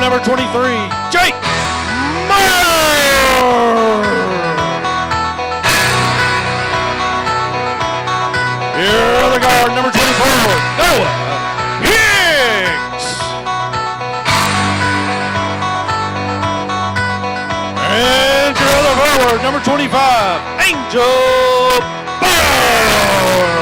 number 23, Jake Meyer. Your other guard, number 24, Noah Hicks. And your other forward, number 25, Angel Bauer.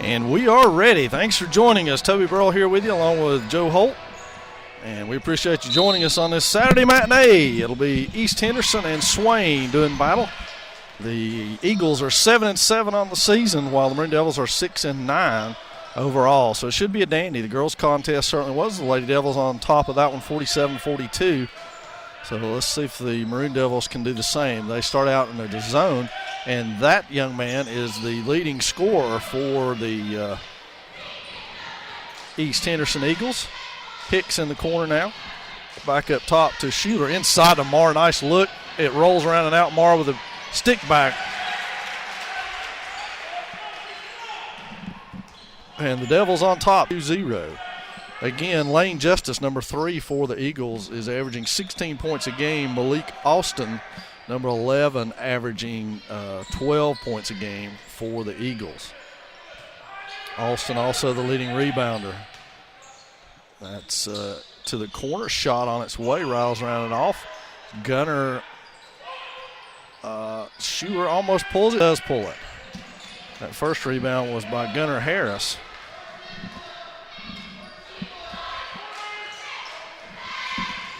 And we are ready. Thanks for joining us. Toby Burrell here with you along with Joe Holt. And we appreciate you joining us on this Saturday matinee. It'll be East Henderson and Swain doing battle. The Eagles are 7-7 on the season, while the Maroon Devils are 6-9 overall. So it should be a dandy. The girls' contest certainly was. The Lady Devils on top of that one, 47-42. So let's see if the Maroon Devils can do the same. They start out in their zone, and that young man is the leading scorer for the East Henderson Eagles. Hicks in the corner now. Back up top to Schuler. Inside to Marr. Nice look. It rolls around and out. Marr with a stick back. And the Devils on top, 2-0. Again, Lane Justice, number 3 for the Eagles, is averaging 16 points a game. Malik Austin, number 11, averaging 12 points a game for the Eagles. Austin also the leading rebounder. That's to the corner, shot on its way, rattles around and off. Gunner, Schuler almost pulls it, does pull it. That first rebound was by Gunner Harris.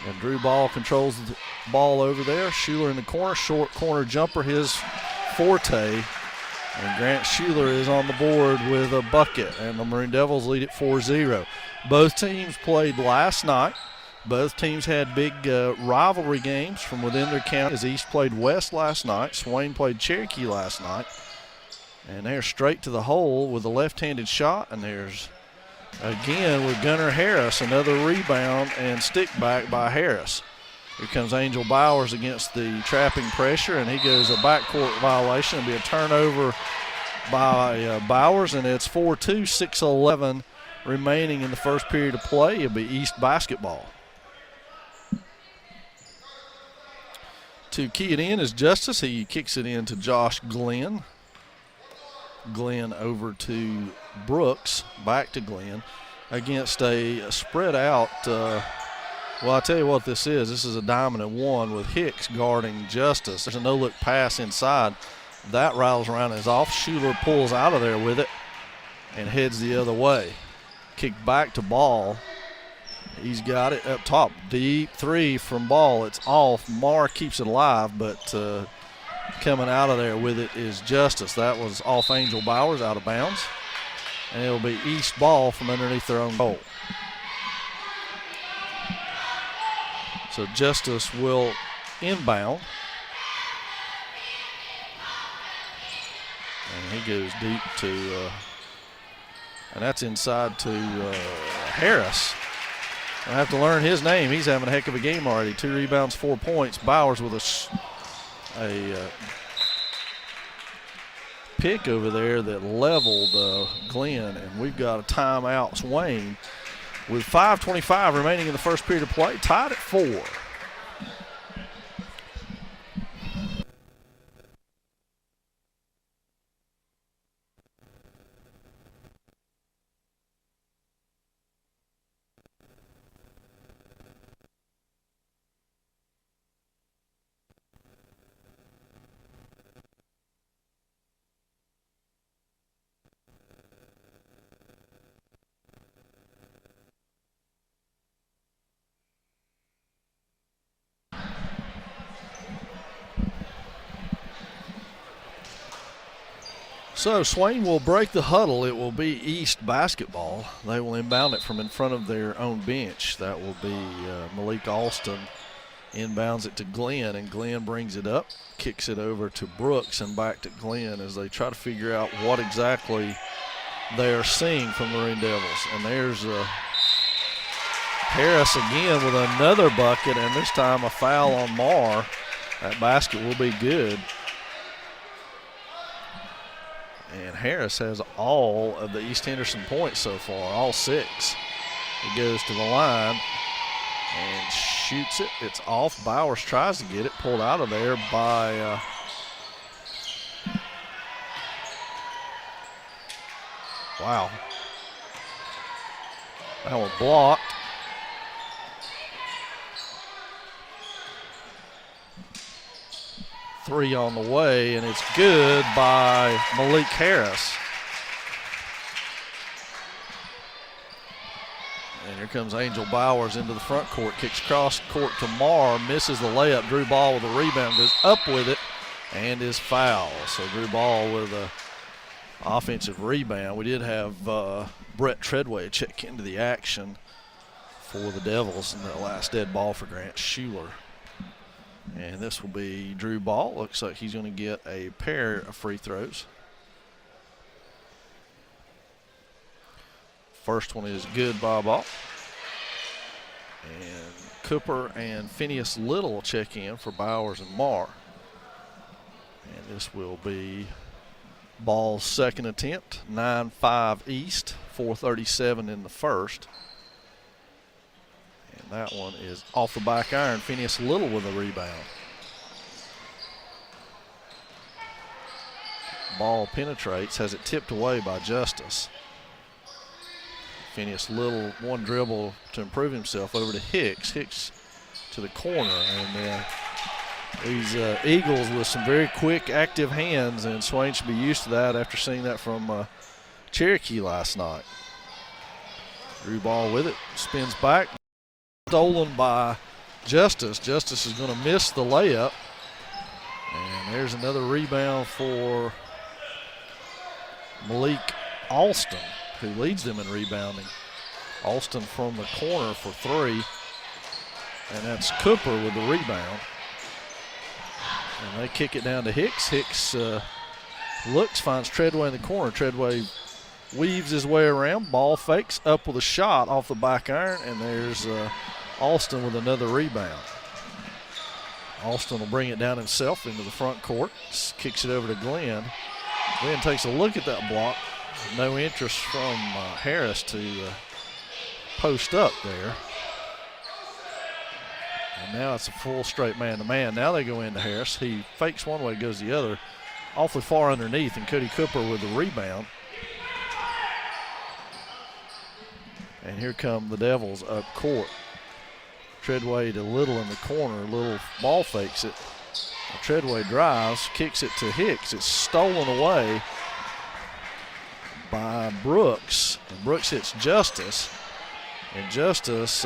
And Drew Ball controls the ball over there. Schuler in the corner, short corner jumper, his forte. And Grant Schuler is on the board with a bucket, and the Maroon Devils lead it 4-0. Both teams played last night. Both teams had big rivalry games from within their county, as East played West last night. Swain played Cherokee last night. And they're straight to the hole with a left-handed shot, and there's again with Gunner Harris, another rebound and stick back by Harris. Here comes Angel Bowers against the trapping pressure, and he goes a backcourt violation. It'll be a turnover by Bowers, and it's 4-2, 6:11 remaining in the first period of play. It'll be East basketball. To key it in is Justice. He kicks it in to Josh Glenn. Glenn over to Brooks, back to Glenn, against a spread out. Well, I'll tell you what this is. This is a diamond and one with Hicks guarding Justice. There's a no-look pass inside. That rattles around and is off. Schuler pulls out of there with it and heads the other way. Kick back to Ball. He's got it up top. Deep three from Ball. It's off. Marr keeps it alive, but coming out of there with it is Justice. That was off Angel Bowers, out of bounds. And it'll be East ball from underneath their own goal. So Justice will inbound. And he goes deep to, and that's inside to Harris. I have to learn his name. He's having a heck of a game already. 2 rebounds, 4 points. Bowers with a pick over there that leveled Glenn, and we've got a timeout. Swain with 5:25 remaining in the first period of play, tied at 4. So Swain will break the huddle. It will be East basketball. They will inbound it from in front of their own bench. That will be Malik Alston inbounds it to Glenn, and Glenn brings it up, kicks it over to Brooks and back to Glenn as they try to figure out what exactly they are seeing from the Marine Devils. And there's Harris again with another bucket, and this time a foul on Marr. That basket will be good. And Harris has all of the East Henderson points so far, all 6. He goes to the line and shoots it. It's off. Bowers tries to get it, pulled out of there by wow. That was blocked. Three on the way, and it's good by Malik Harris. And here comes Angel Bowers into the front court, kicks cross court to Marr, misses the layup. Drew Ball with a rebound, goes up with it, and is fouled. So Drew Ball with a offensive rebound. We did have Brett Treadway check into the action for the Devils in that last dead ball for Grant Schuler. And this will be Drew Ball. Looks like he's going to get a pair of free throws. First one is good by Ball. And Cooper and Phineas Little check in for Bowers and Marr. And this will be Ball's second attempt. 9-5 East, 4:37 in the first. And that one is off the back iron. Phineas Little with a rebound. Ball penetrates, has it tipped away by Justice. Phineas Little, one dribble to improve himself over to Hicks. Hicks to the corner, and these Eagles with some very quick, active hands, and Swain should be used to that after seeing that from Cherokee last night. Drew Ball with it, spins back, stolen by Justice. Justice is going to miss the layup, and there's another rebound for Malik Alston, who leads them in rebounding. Alston from the corner for 3, and that's Cooper with the rebound. And they kick it down to Hicks. Hicks looks, finds Treadway in the corner. Treadway weaves his way around, ball fakes, up with a shot off the back iron, and there's Alston with another rebound. Alston will bring it down himself into the front court, kicks it over to Glenn. Glenn takes a look at that block. No interest from Harris to post up there. And now it's a full straight man-to-man. Now they go into Harris. He fakes one way, goes the other. Awfully far underneath, and Cody Cooper with the rebound. And here come the Devils up court. Treadway to Little in the corner. Little ball fakes it. Treadway drives, kicks it to Hicks. It's stolen away by Brooks. And Brooks hits Justice. And Justice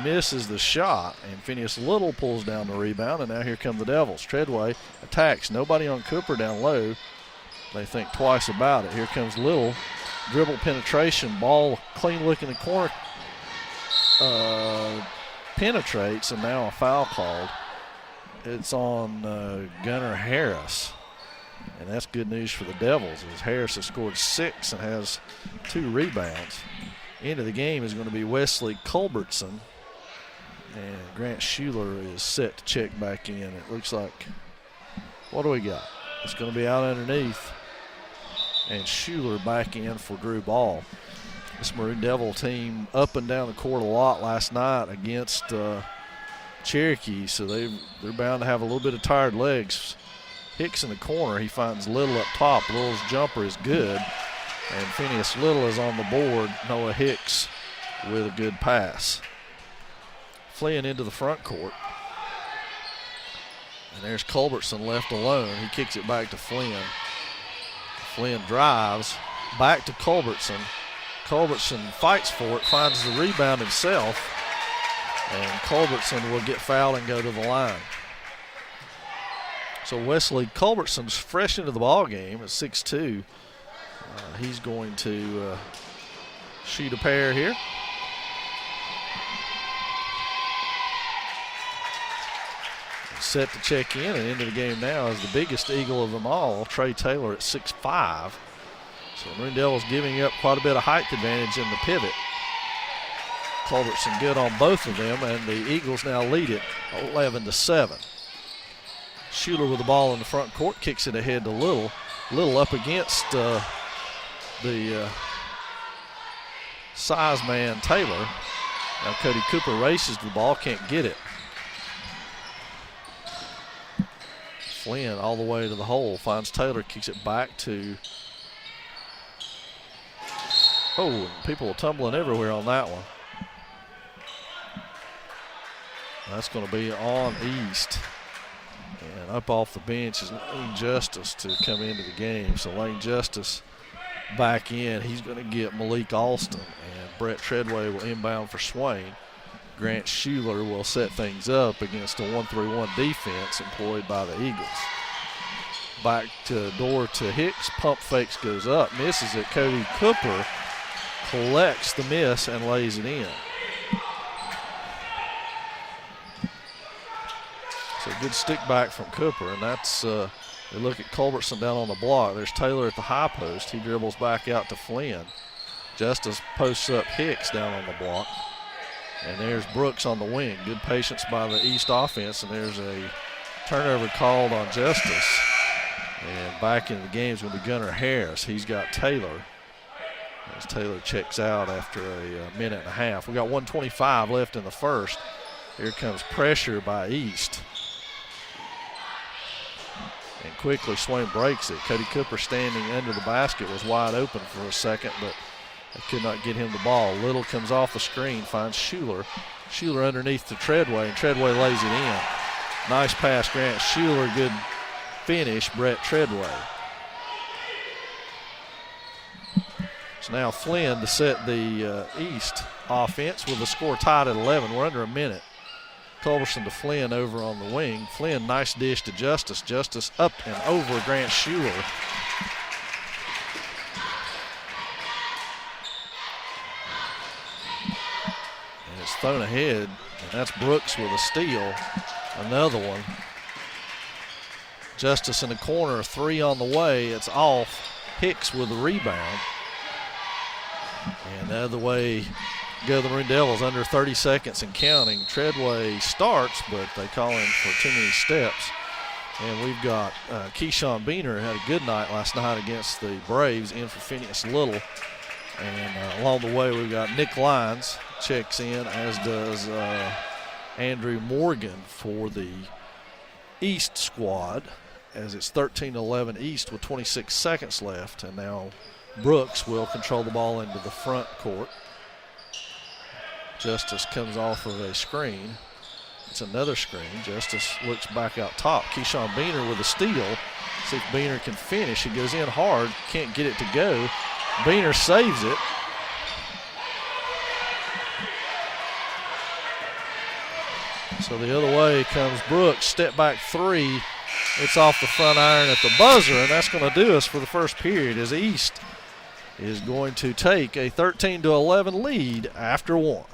misses the shot. And Phineas Little pulls down the rebound. And now here come the Devils. Treadway attacks. Nobody on Cooper down low. They think twice about it. Here comes Little. Dribble penetration. Ball clean look in the corner. Penetrates. And now a foul called. It's on Gunnar Harris. And that's good news for the Devils, as Harris has scored 6 and has 2 rebounds. Into the game is going to be Wesley Culbertson. And Grant Schuler is set to check back in. It looks like, what do we got? It's going to be out underneath. And Schuler back in for Drew Ball. This Maroon Devil team up and down the court a lot last night against Cherokee, so they're bound to have a little bit of tired legs. Hicks in the corner, he finds Little up top. Little's jumper is good, and Phineas Little is on the board. Noah Hicks with a good pass. Fleeing into the front court, and there's Culbertson left alone. He kicks it back to Flynn. Flynn drives back to Culbertson. Culbertson fights for it, finds the rebound himself, and Culbertson will get fouled and go to the line. So Wesley Culbertson's fresh into the ball game at 6'2", He's going to shoot a pair here. Set to check in and into the game now is the biggest Eagle of them all, Trey Taylor at 6'5". So Maroon Devils giving up quite a bit of height advantage in the pivot. Culbertson good on both of them, and the Eagles now lead it 11-7. Schuler with the ball in the front court, kicks it ahead to Little. Little up against the size man Taylor. Now Cody Cooper races the ball, can't get it. Flynn all the way to the hole, finds Taylor, kicks it back to. Oh, people are tumbling everywhere on that one. That's going to be on East. And up off the bench is Lane Justice to come into the game. So Lane Justice back in. He's going to get Malik Alston, and Brett Treadway will inbound for Swain. Grant Schuler will set things up against a 1-3-1 defense employed by the Eagles. Back to door to Hicks. Pump fakes, goes up, misses it. Cody Cooper collects the miss and lays it in. So good stick back from Cooper, and that's they look at Culbertson down on the block. There's Taylor at the high post. He dribbles back out to Flynn. Justice posts up Hicks down on the block. And there's Brooks on the wing. Good patience by the East offense, and there's a turnover called on Justice. And back in the game is going to be Gunnar Harris. He's got Taylor. As Taylor checks out after a minute and a half. We got 1:25 left in the first. Here comes pressure by East. And quickly Swain breaks it. Cody Cooper standing under the basket was wide open for a second, but they could not get him the ball. Little comes off the screen, finds Schuler. Schuler underneath to Treadway, and Treadway lays it in. Nice pass, Grant Schuler. Good finish, Brett Treadway. So now Flynn to set the East offense with the score tied at 11. We're under a minute. Culbertson to Flynn over on the wing. Flynn, nice dish to Justice. Justice up and over Grant Schuler. And it's thrown ahead, and that's Brooks with a steal. Another one. Justice in the corner, three on the way. It's off. Hicks with the rebound. And the other way go the Maroon Devils, under 30 seconds and counting. Treadway starts, but they call him for too many steps. And we've got Keyshawn Beener had a good night last night against the Braves, in for Phineas Little. And along the way, we've got Nick Lyons checks in, as does Andrew Morgan for the East squad, as it's 13-11 East with 26 seconds left. And now Brooks will control the ball into the front court. Justice comes off of a screen. It's another screen. Justice looks back out top. Keyshawn Beener with a steal. See if Beener can finish. He goes in hard, can't get it to go. Beener saves it. So the other way comes Brooks. Step back three. It's off the front iron at the buzzer, and that's going to do us for the first period, as East is going to take a 13-11 lead after one.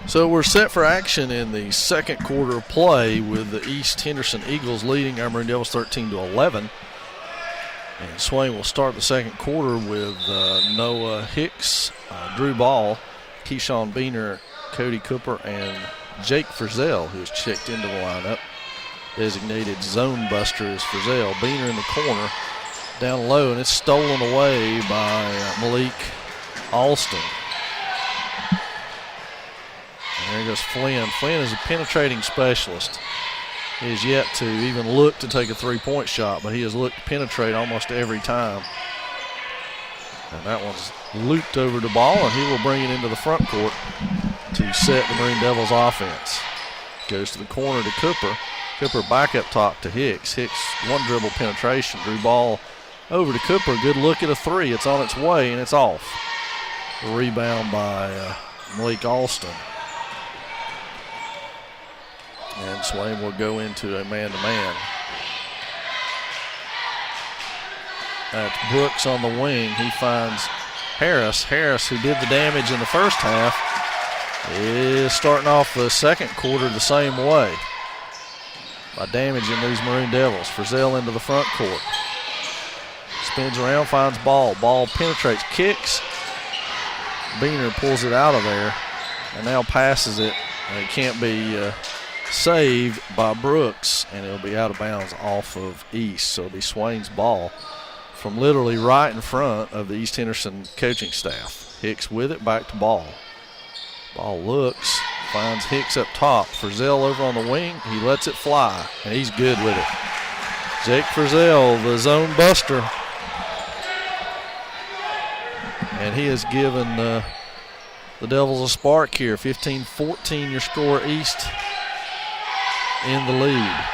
So we're set for action in the second quarter of play, with the East Henderson Eagles leading our Maroon Devils 13-11. And Swain will start the second quarter with Noah Hicks, Drew Ball, Keyshawn Beener, Cody Cooper, and Jake Frizzell, who has checked into the lineup. Designated zone buster is Frizzell. Beener in the corner, down low, and it's stolen away by Malik Alston. And there goes Flynn. Flynn is a penetrating specialist. He has yet to even look to take a three-point shot, but he has looked to penetrate almost every time. And that one's looped over to Ball, and he will bring it into the front court to set the Marine Devils offense. Goes to the corner to Cooper. Cooper back up top to Hicks. Hicks one dribble penetration. Drew Ball over to Cooper. Good look at a three. It's on its way, and it's off. A rebound by Malik Alston. And Swain will go into a man-to-man. That's Brooks on the wing. He finds Harris. Harris, who did the damage in the first half, is starting off the second quarter the same way by damaging these Maroon Devils. Frizzell into the front court. Spins around, finds Ball. Ball penetrates, kicks. Beener pulls it out of there and now passes it. And it can't be saved by Brooks, and it'll be out of bounds off of East. So it'll be Swain's ball from literally right in front of the East Henderson coaching staff. Hicks with it, back to Ball. Ball looks, finds Hicks up top. Frizzell over on the wing. He lets it fly, and he's good with it. Jake Frizzell, the zone buster. And he has given the Devils a spark here. 15-14 your score, East in the lead.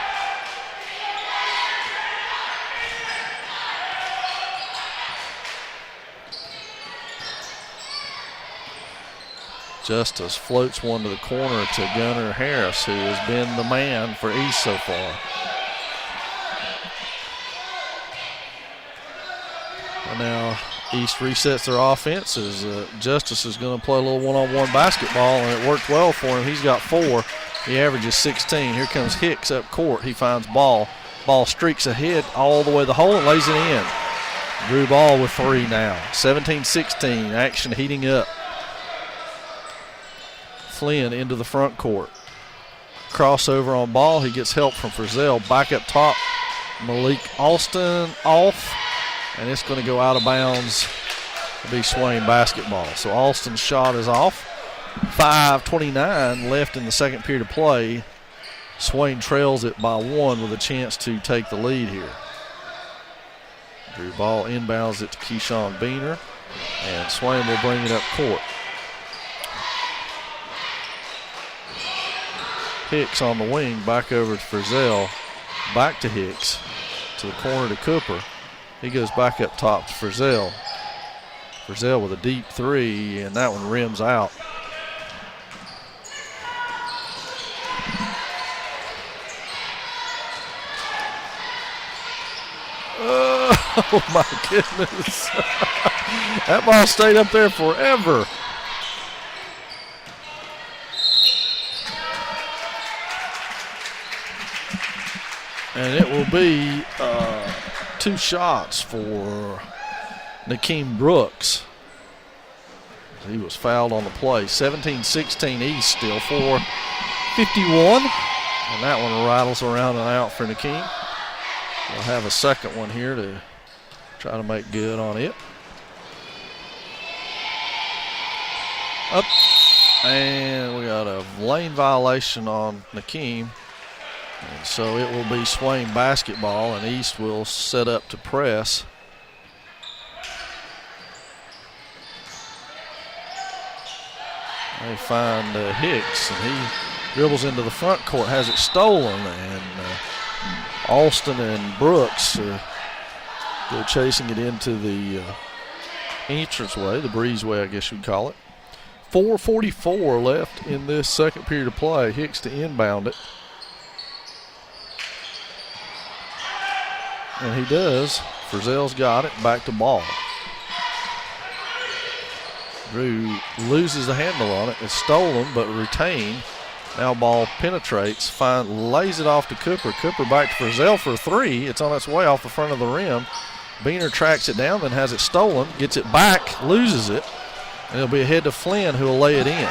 Justice floats one to the corner to Gunnar Harris, who has been the man for East so far. And now East resets their offense as Justice is going to play a little one-on-one basketball, and it worked well for him. He's got 4. He averages 16. Here comes Hicks up court. He finds Ball. Ball streaks ahead all the way to the hole and lays it in. Drew Ball with 3 now. 17-16. Action heating up. Flynn into the front court. Crossover on Ball. He gets help from Frizzell. Back up top. Malik Alston off. And it's going to go out of bounds. It'll be Swain basketball. So Alston's shot is off. 5:29 left in the second period of play. Swain trails it by 1 with a chance to take the lead here. Drew Ball inbounds it to Keyshawn Beener, and Swain will bring it up court. Hicks on the wing, back over to Frizzell, back to Hicks, to the corner to Cooper. He goes back up top to Frizzell. Frizzell with a deep 3, and that one rims out. Oh my goodness. That ball stayed up there forever. And it will be 2 shots for Nakeem Brooks. He was fouled on the play. 17-16 East still. 4:51. And that one rattles around and out for Nakeem. We'll have a second one here to try to make good on it. Up. And we got a lane violation on Nakeem. And so it will be Swain basketball, and East will set up to press. They find Hicks, and he dribbles into the front court, has it stolen, and Alston and Brooks go chasing it into the entranceway, the breezeway, I guess you'd call it. 4:44 left in this second period of play. Hicks to inbound it. And he does. Frizzell's got it. Back to Ball. Drew loses the handle on it. It's stolen but retained. Now Ball penetrates, lays it off to Cooper. Cooper back to Frizzell for a 3. It's on its way off the front of the rim. Beaner tracks it down, then has it stolen, gets it back, loses it, and it'll be ahead to Flynn, who will lay it in.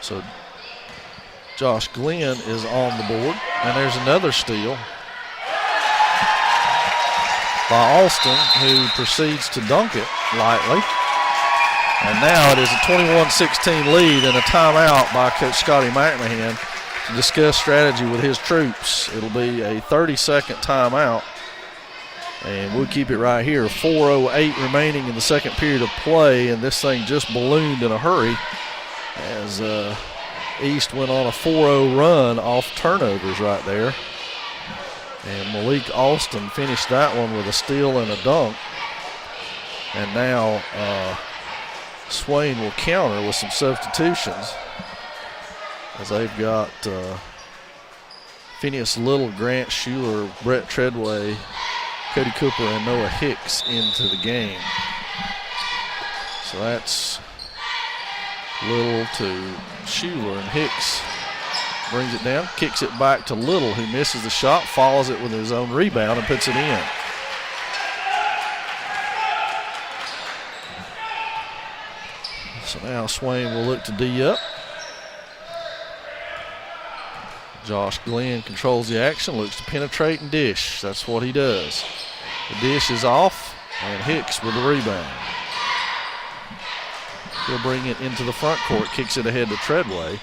So Josh Glenn is on the board, and there's another steal by Alston, who proceeds to dunk it lightly. And now it is a 21-16 lead and a timeout by Coach Scotty McMahon to discuss strategy with his troops. It'll be a 30-second timeout, and we'll keep it right here. 4:08 remaining in the second period of play, and this thing just ballooned in a hurry as East went on a 4-0 run off turnovers right there. And Malik Alston finished that one with a steal and a dunk. And now Swain will counter with some substitutions as they've got Phineas Little, Grant Schuler, Brett Treadway, Cody Cooper, and Noah Hicks into the game. So that's Little to Schuler, and Hicks brings it down, kicks it back to Little, who misses the shot, follows it with his own rebound, and puts it in. So now Swain will look to D up. Josh Glenn controls the action, looks to penetrate and dish. That's what he does. The dish is off, and Hicks with the rebound. He'll bring it into the front court, kicks it ahead to Treadway.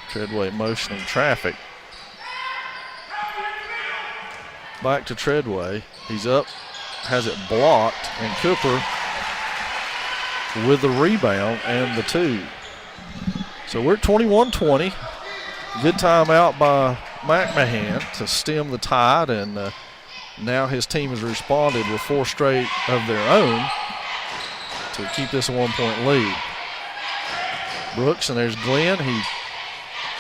Treadway motioning traffic. Back to Treadway. He's up, has it blocked, and Cooper with the rebound and the two. So we're at 21-20. Good timeout by McMahon to stem the tide, and now his team has responded with 4 straight of their own to keep this a 1-point lead. Brooks, and there's Glenn. He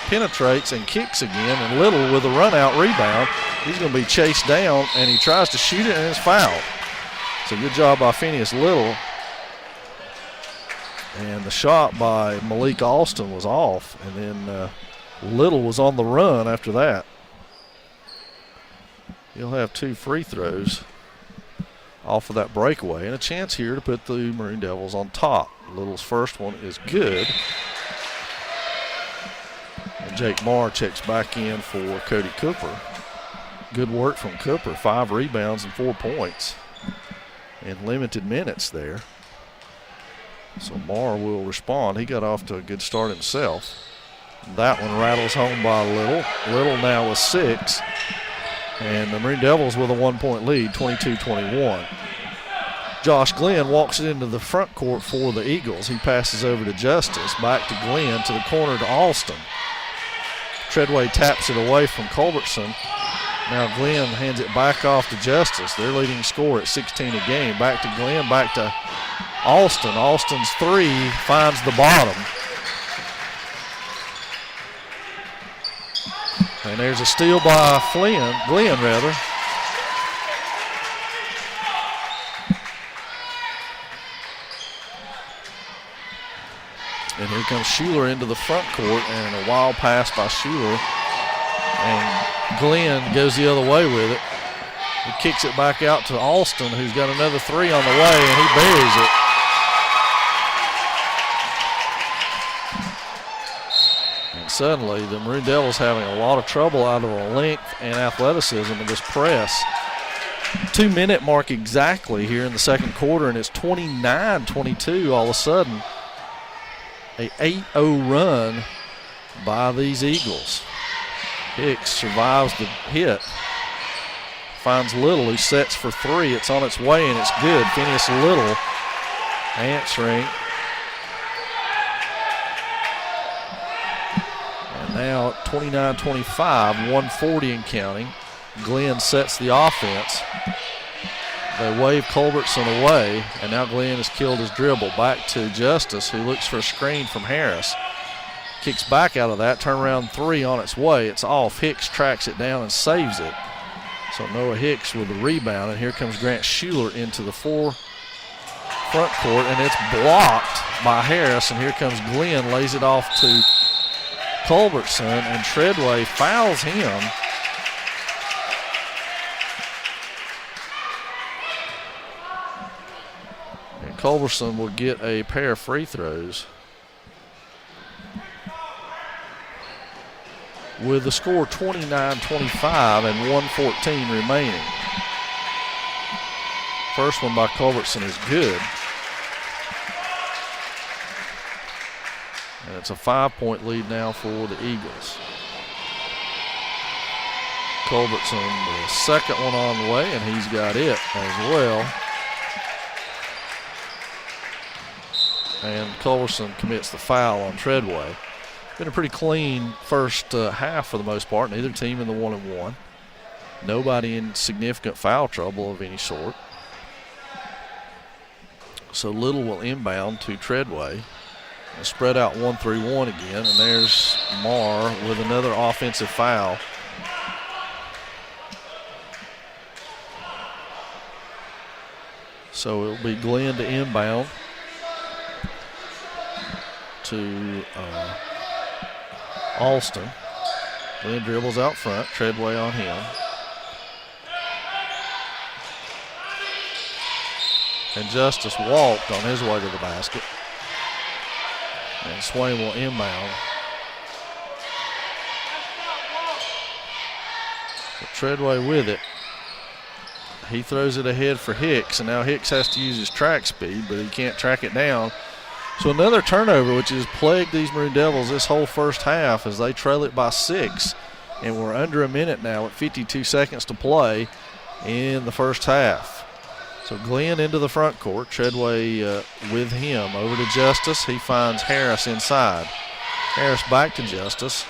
penetrates and kicks again, and Little with a run-out rebound. He's going to be chased down, and he tries to shoot it, and it's fouled. So good job by Phineas Little. And the shot by Malik Alston was off, and then Little was on the run after that. He'll have 2 free throws off of that breakaway, and a chance here to put the Maroon Devils on top. Little's first one is good. And Jake Marr checks back in for Cody Cooper. Good work from Cooper, 5 rebounds and 4 points in limited minutes there. So Marr will respond. He got off to a good start himself. That one rattles home by Little. Little now with 6. And the Maroon Devils with a 1-point lead, 22-21. Josh Glenn walks it into the front court for the Eagles. He passes over to Justice, back to Glenn, to the corner to Alston. Treadway taps it away from Culbertson. Now Glenn hands it back off to Justice. Their leading scorer at 16 a game. Back to Glenn, back to Alston. Alston's 3 finds the bottom. And there's a steal by Glenn rather. And here comes Schuler into the front court, and a wild pass by Schuler. And Glenn goes the other way with it. He kicks it back out to Alston, who's got another 3 on the way, and he buries it. Suddenly, the Maroon Devils having a lot of trouble out of the length and athleticism in this press. 2-minute mark exactly here in the second quarter, and it's 29-22 all of a sudden. A 8-0 run by these Eagles. Hicks survives the hit. Finds Little, who sets for 3. It's on its way, and it's good. Phineas Little answering. Now 29-25, 1:40 and counting. Glenn sets the offense. They wave Culbertson away, and now Glenn has killed his dribble. Back to Justice, who looks for a screen from Harris. Kicks back out of that, turnaround 3 on its way. It's off. Hicks tracks it down and saves it. So Noah Hicks with the rebound, and here comes Grant Schuler into the front court, and it's blocked by Harris, and here comes Glenn, lays it off to Culbertson, and Treadway fouls him And Culberson will get a pair of free throws. With the score 29-25 and 1:14 remaining. First one by Culberson is good. And it's a 5-point lead now for the Eagles. Culberson, the second one on the way, and he's got it as well. And Culberson commits the foul on Treadway. Been a pretty clean first half for the most part. Neither team in the 1-1. Nobody in significant foul trouble of any sort. So Little will inbound to Treadway. And spread out 1-3-1 again. And there's Marr with another offensive foul. So it'll be Glenn to inbound to Alston. Glenn dribbles out front. Treadway on him. And Justice walked on his way to the basket. And Swain will inbound. So Treadway with it. He throws it ahead for Hicks, and now Hicks has to use his track speed, but he can't track it down. So another turnover, which has plagued these Maroon Devils this whole first half as they trail it by 6. And we're under a minute now with 52 seconds to play in the first half. So Glenn into the front court. Treadway with him over to Justice. He finds Harris inside. Harris back to Justice.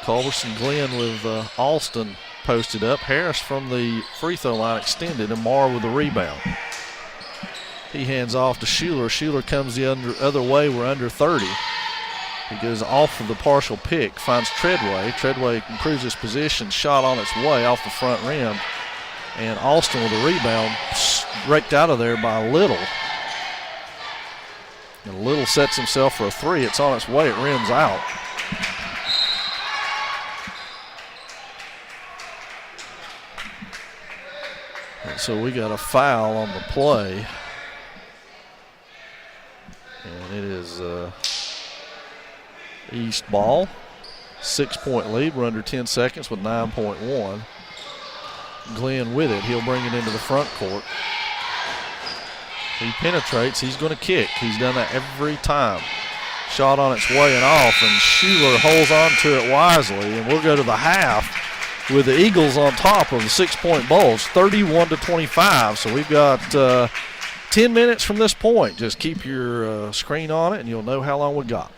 Culberson, Glenn with Alston posted up. Harris from the free throw line extended, and Marr with the rebound. He hands off to Schuler. Schuler comes the other way. We're under 30. He goes off of the partial pick, finds Treadway. Treadway improves his position. Shot on its way off the front rim. And Alston with a rebound, raked out of there by Little. And Little sets himself for a three. It's on its way. It rims out. And so we got a foul on the play. And it is East ball. 6-point lead. We're under 10 seconds with 9.1. Glenn with it. He'll bring it into the front court. He penetrates. He's going to kick. He's done that every time. Shot on its way and off, and Schuler holds on to it wisely. And we'll go to the half with the Eagles on top of the 6-point Bulls, 31-25. So we've got 10 minutes from this point. Just keep your screen on it, and you'll know how long we got.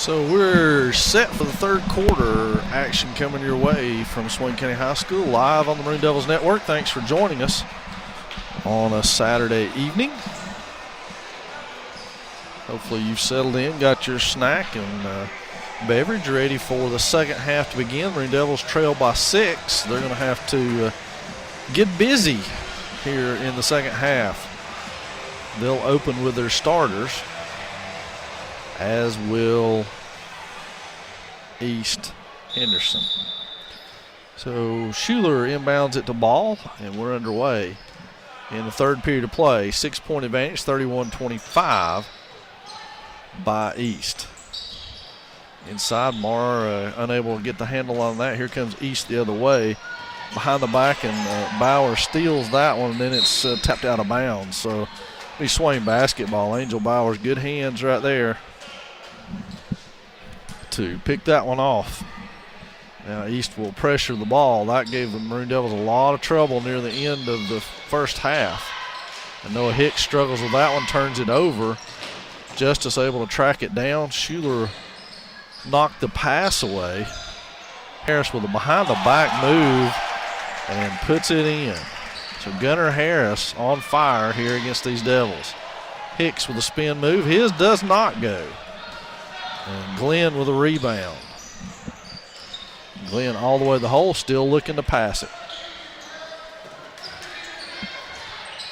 So we're set for the third quarter action coming your way from Swain County High School live on the Maroon Devils Network. Thanks for joining us on a Saturday evening. Hopefully you've settled in, got your snack and beverage ready for the second half to begin. Maroon Devils trail by 6. They're going to have to get busy here in the second half. They'll open with their starters, as will East Henderson. So Schuler inbounds it to Ball, and we're underway in the third period of play. 6-point advantage, 31-25 by East. Inside, Marr unable to get the handle on that. Here comes East the other way, behind the back, and Bauer steals that one, and then it's tapped out of bounds. So be Swain basketball. Angel Bauer's good hands right there to pick that one off. Now East will pressure the ball. That gave the Maroon Devils a lot of trouble near the end of the first half. And Noah Hicks struggles with that one, turns it over. Justice able to track it down. Schuler knocked the pass away. Harris with a behind-the-back move and puts it in. So Gunnar Harris on fire here against these Devils. Hicks with a spin move. His does not go. And Glenn with a rebound. Glenn all the way to the hole, still looking to pass it.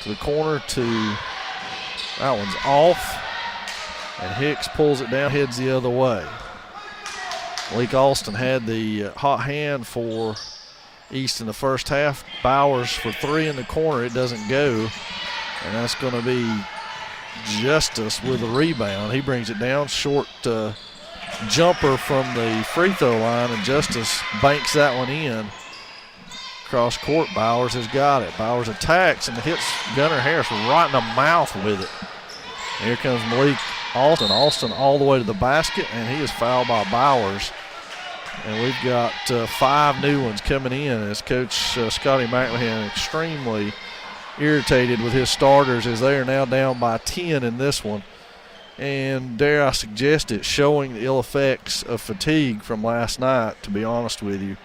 To the corner that one's off. And Hicks pulls it down, heads the other way. Malik Alston had the hot hand for East in the first half. Bowers for 3 in the corner, it doesn't go. And that's going to be Justice with a rebound. He brings it down, short jumper from the free throw line, and Justice banks that one in. Cross court, Bowers has got it. Bowers attacks and hits Gunnar Harris right in the mouth with it. And here comes Malik Alston. Alston all the way to the basket, and he is fouled by Bowers. And we've got 5 new ones coming in as Coach Scotty McLehan extremely irritated with his starters as they are now down by 10 in this one. And dare I suggest it, showing the ill effects of fatigue from last night, to be honest with you.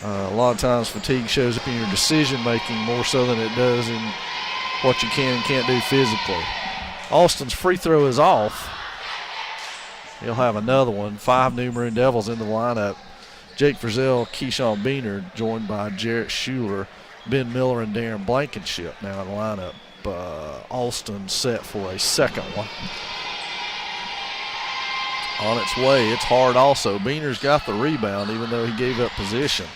A lot of times fatigue shows up in your decision making more so than it does in what you can and can't do physically. Austin's free throw is off. He'll have another one. 5 new Maroon Devils in the lineup. Jake Frizzell, Keyshawn Beener, joined by Jarrett Schuler, Ben Miller, and Darren Blankenship now in the lineup. Alston set for a second one. On its way, it's hard also. Beener's got the rebound even though he gave up position.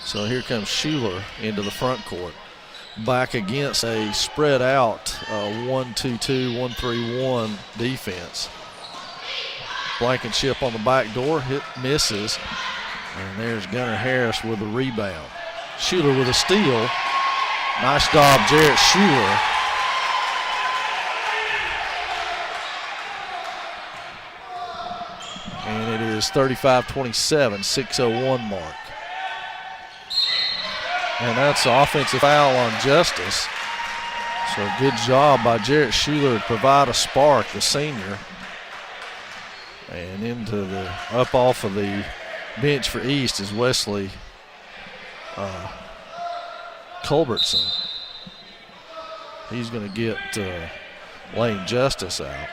So here comes Schuler into the front court. Back against a spread out 1-2-2, 1-3-1 defense. Blankenship on the back door, misses. And there's Gunnar Harris with the rebound. Schuler with a steal. Nice job, Jarrett Schuler. And it is 35-27, 6:01 mark. And that's an offensive foul on Justice. So good job by Jarrett Schuler to provide a spark, the senior. And into the up off of the bench for East is Wesley Culbertson. He's going to get Lane Justice out.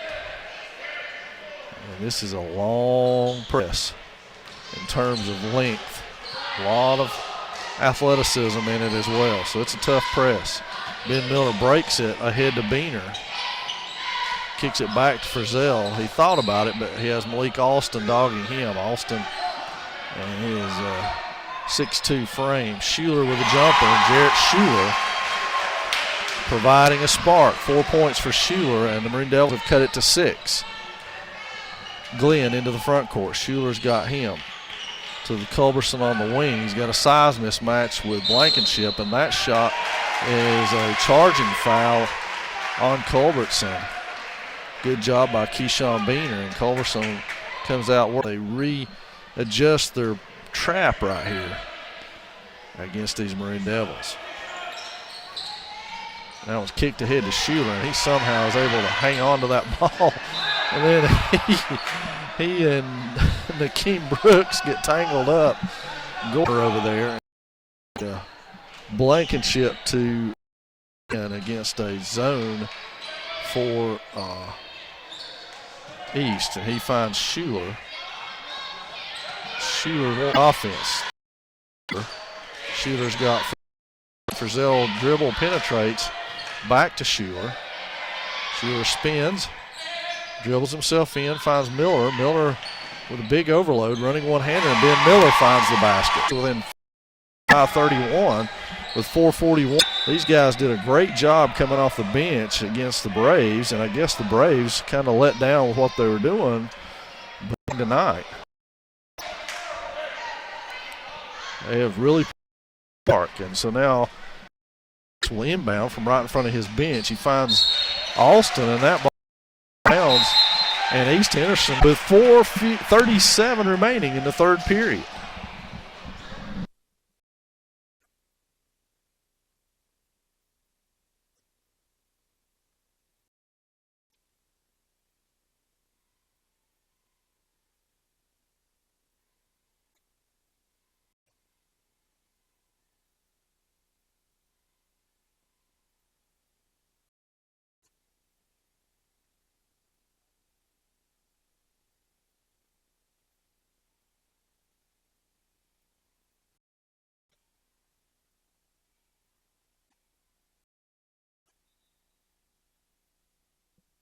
And this is a long press in terms of length. A lot of athleticism in it as well, so it's a tough press. Ben Miller breaks it ahead to Beener. Kicks it back to Frizzell. He thought about it, but he has Malik Alston dogging him. Alston and his 6'2" frame. Schuler with a jumper, and Jarrett Schuler providing a spark. 4 points for Schuler, and the Maroon Devils have cut it to 6. Glenn into the front court. Schuler's got him. To the Culberson on the wing. He's got a size mismatch with Blankenship, and that shot is a charging foul on Culbertson. Good job by Keyshawn Beener, and Culberson comes out where they readjust their trap right here against these Maroon Devils. That was kicked ahead to Schuler, and he somehow is able to hang on to that ball And then he and Nakeem Brooks get tangled up. Gore over there. Blankenship to and against a zone for East, and he finds Schuler. Schuler offense. Schuler's got Frizzell dribble, penetrates back to Schuler. Schuler spins, dribbles himself in, finds Miller. Miller with a big overload, running one-hander, and Ben Miller finds the basket. Within 5:31 with 4:41. These guys did a great job coming off the bench against the Braves, and I guess the Braves kind of let down with what they were doing tonight. They have really dark, and so now will inbound from right in front of his bench. He finds Alston, and that ball bounds, and East Henderson with 4:37 remaining in the third period.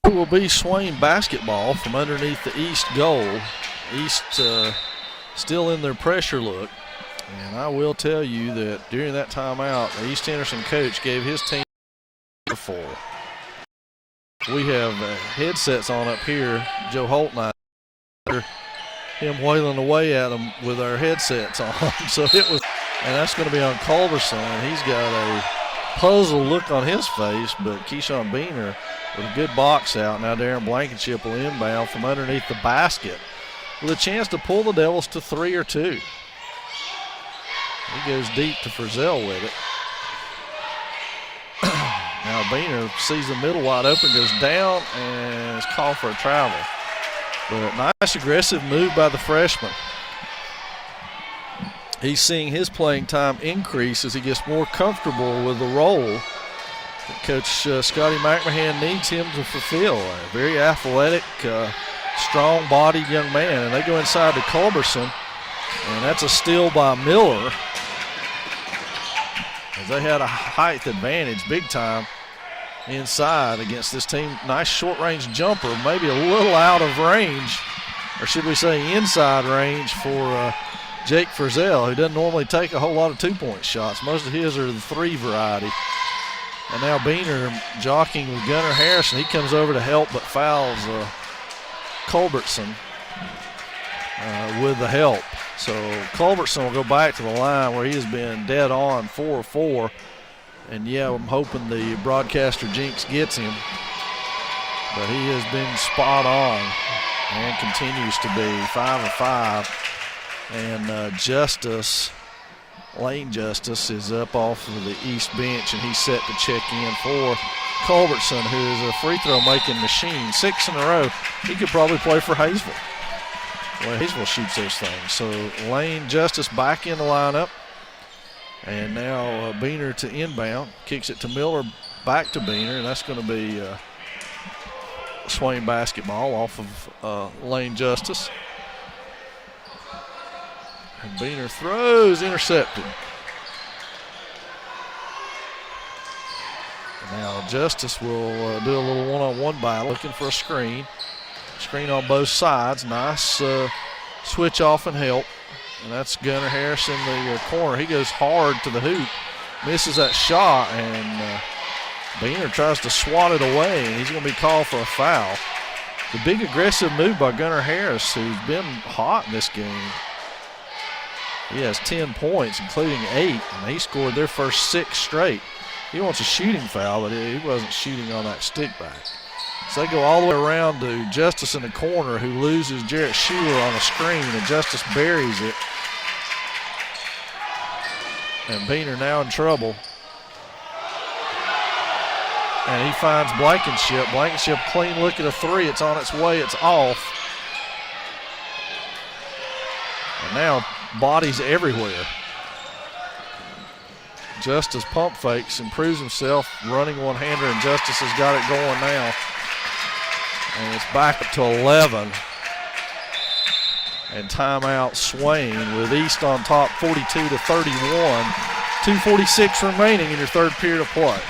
It will be Swain basketball from underneath the East goal. East still in their pressure look. And I will tell you that during that timeout, the East Henderson coach gave his team full. We have headsets on up here. Joe Holt and I, him wailing away at them with our headsets on. So it was, and that's going to be on Culberson. He's got a puzzled look on his face, but Keyshawn Beener with a good box out. Now Darren Blankenship will inbound from underneath the basket with a chance to pull the Devils to 3 or 2. He goes deep to Frizzell with it. Now Beener sees the middle wide open, goes down, and is called for a travel. But nice aggressive move by the freshman. He's seeing his playing time increase as he gets more comfortable with the role that Coach Scotty McMahon needs him to fulfill. A very athletic, strong-bodied young man. And they go inside to Culberson, and that's a steal by Miller. As they had a height advantage big time inside against this team. Nice short-range jumper, maybe a little out of range, or should we say inside range for Jake Frizzell, who doesn't normally take a whole lot of two-point shots. Most of his are the three variety. And now Beener jockeying with Gunnar Harrison. He comes over to help but fouls Culbertson with the help. So Culbertson will go back to the line where he has been dead on 4-4. And yeah, I'm hoping the broadcaster jinx gets him. But he has been spot on and continues to be 5 of 5. And Lane Justice is up off of the East bench, and he's set to check in for Culbertson, who is a free throw making machine. 6 in a row. He could probably play for Hayesville. Well, Hayesville shoots those things. So Lane Justice back in the lineup. And now Beener to inbound. Kicks it to Miller, back to Beener, and that's going to be Swain basketball off of Lane Justice. And Beener throws, intercepted. Now Justice will do a little one-on-one battle, looking for a screen. Screen on both sides. Nice switch off and help. And that's Gunnar Harrison, the corner. He goes hard to the hoop, misses that shot, and Beener tries to swat it away, and he's going to be called for a foul. The big aggressive move by Gunnar Harris, who's been hot in this game. He has 10 points, including 8, and he scored their first 6 straight. He wants a shooting foul, but he wasn't shooting on that stick back. So they go all the way around to Justice in the corner, who loses Jarrett Schuler on a screen, and Justice buries it. And Beener now in trouble. And he finds Blankenship. Blankenship clean look at a three. It's on its way. It's off. And now bodies everywhere. Justice pump fakes, improves himself, running one-hander, and Justice has got it going now. And it's back up to 11. And timeout Swain with East on top 42-31. 2:46 remaining in your third period of play.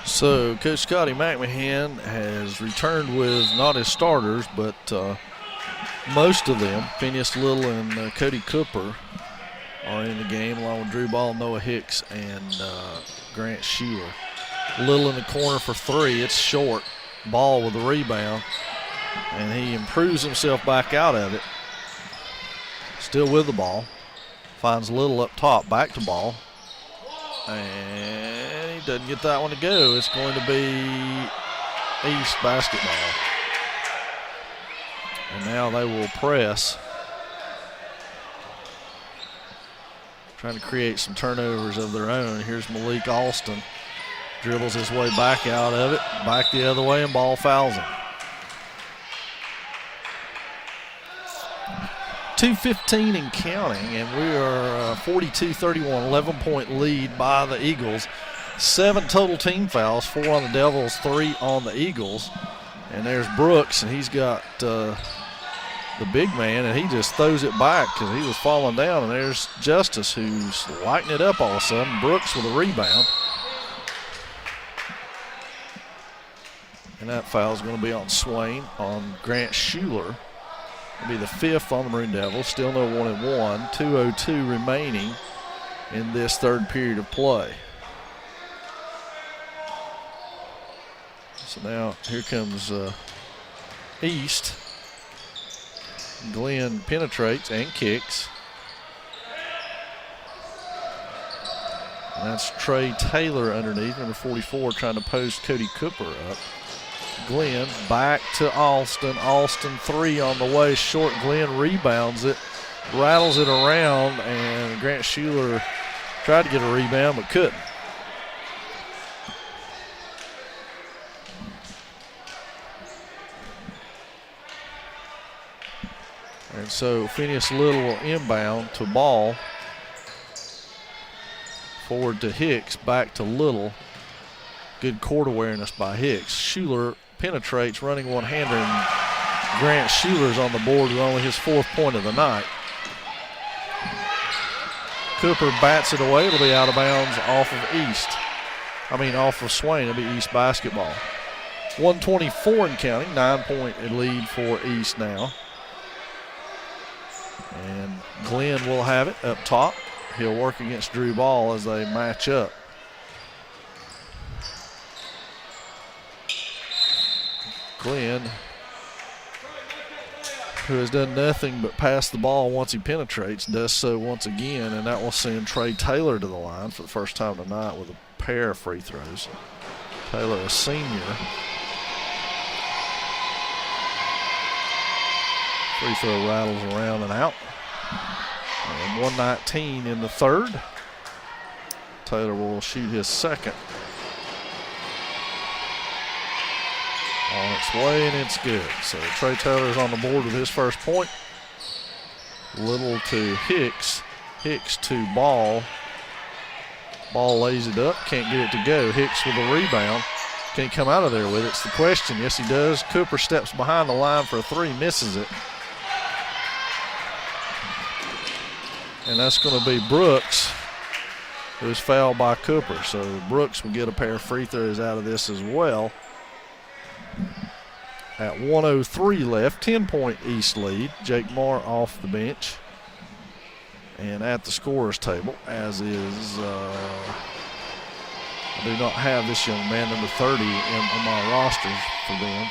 So Coach Scotty McMahon has returned with not his starters, but most of them. Phineas Little and Cody Cooper are in the game, along with Drew Ball, Noah Hicks, and Grant Schuler. Little in the corner for three. It's short. Ball with the rebound, and he improves himself back out of it. Still with the ball. Finds Little up top, back to Ball. And he doesn't get that one to go. It's going to be East basketball. And now they will press. Trying to create some turnovers of their own. Here's Malik Alston. Dribbles his way back out of it. Back the other way, and Ball fouls him. 2:15 and counting, and we are 42-31, 11-point lead by the Eagles. 7 total team fouls, 4 on the Devils, 3 on the Eagles. And there's Brooks, and he's got the big man, and he just throws it back because he was falling down. And there's Justice, who's lighting it up all of a sudden. Brooks with a rebound. And that foul is going to be on Swain, on Grant Schuler. It'll be the 5th on the Maroon Devils. Still no 1-1. 2:02 remaining in this third period of play. So now here comes East. Glenn penetrates and kicks. And that's Trey Taylor underneath, number 44, trying to post Cody Cooper up. Glenn back to Alston. Alston 3 on the way, short. Glenn rebounds it, rattles it around, and Grant Schuler tried to get a rebound but couldn't. And so Phineas Little will inbound to Ball. Forward to Hicks, back to Little. Good court awareness by Hicks. Schuler penetrates, running one-hander, and Grant Schuler's on the board with only his 4th point of the night. Cooper bats it away. It'll be out of bounds off of Swain. It'll be East basketball. 1:24 and counting, 9-point lead for East now. And Glenn will have it up top. He'll work against Drew Ball as they match up. Glenn, who has done nothing but pass the ball once he penetrates, does so once again, and that will send Trey Taylor to the line for the first time tonight with a pair of free throws. Taylor, a senior. Free throw rattles around and out. And 1:19 in the third. Taylor will shoot his second. On its way, and it's good. So Trey Taylor's on the board with his first point. Little to Hicks. Hicks to Ball. Ball lays it up, can't get it to go. Hicks with a rebound. Can he come out of there with it? It's the question. Yes, he does. Cooper steps behind the line for a three, misses it. And that's going to be Brooks, who's fouled by Cooper. So Brooks will get a pair of free throws out of this as well. At 1:03 left, 10-point East lead. Jake Marr off the bench. And at the scorer's table, as is, I do not have this young man, number 30, on my roster for them.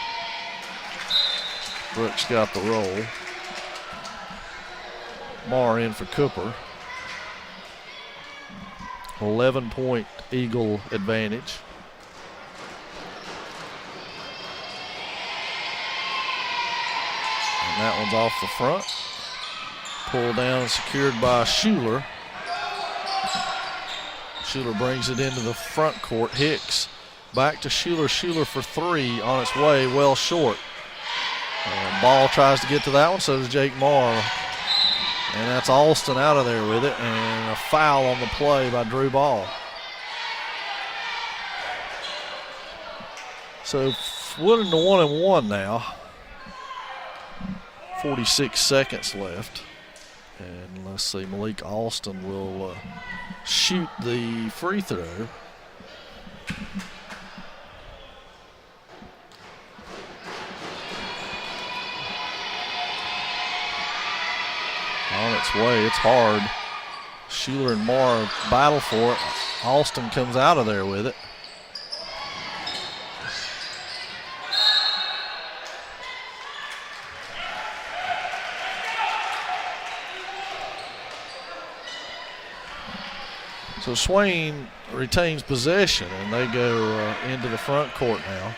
Brooks got the roll. Marr in for Cooper. 11-point Eagle advantage. And that one's off the front. Pulled down and secured by Schuler. Schuler brings it into the front court. Hicks back to Schuler. Schuler for three on its way, well short. And Ball tries to get to that one, so does Jake Marr. And that's Alston out of there with it, and a foul on the play by Drew Ball. So Woodland to 1-1 now. 46 seconds left. And let's see, Malik Alston will shoot the free throw. On its way, it's hard. Schuler and Marr battle for it. Alston comes out of there with it. So Swain retains possession, and they go into the front court now.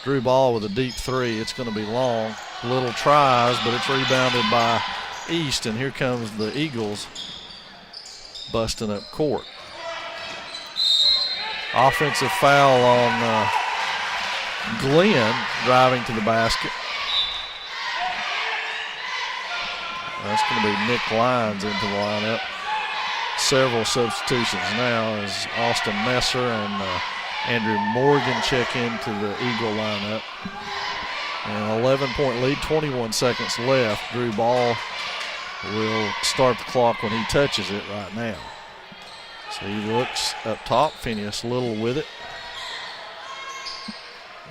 Drew Ball with a deep three. It's going to be long. Little tries, but it's rebounded by East, and here comes the Eagles busting up court. Offensive foul on Glenn driving to the basket. That's going to be Nick Lyons into the lineup. Several substitutions now as Austin Messer and Andrew Morgan check into the Eagle lineup. And 11-point lead, 21 seconds left. Drew Ball will start the clock when he touches it right now. So he looks up top. Phineas Little with it.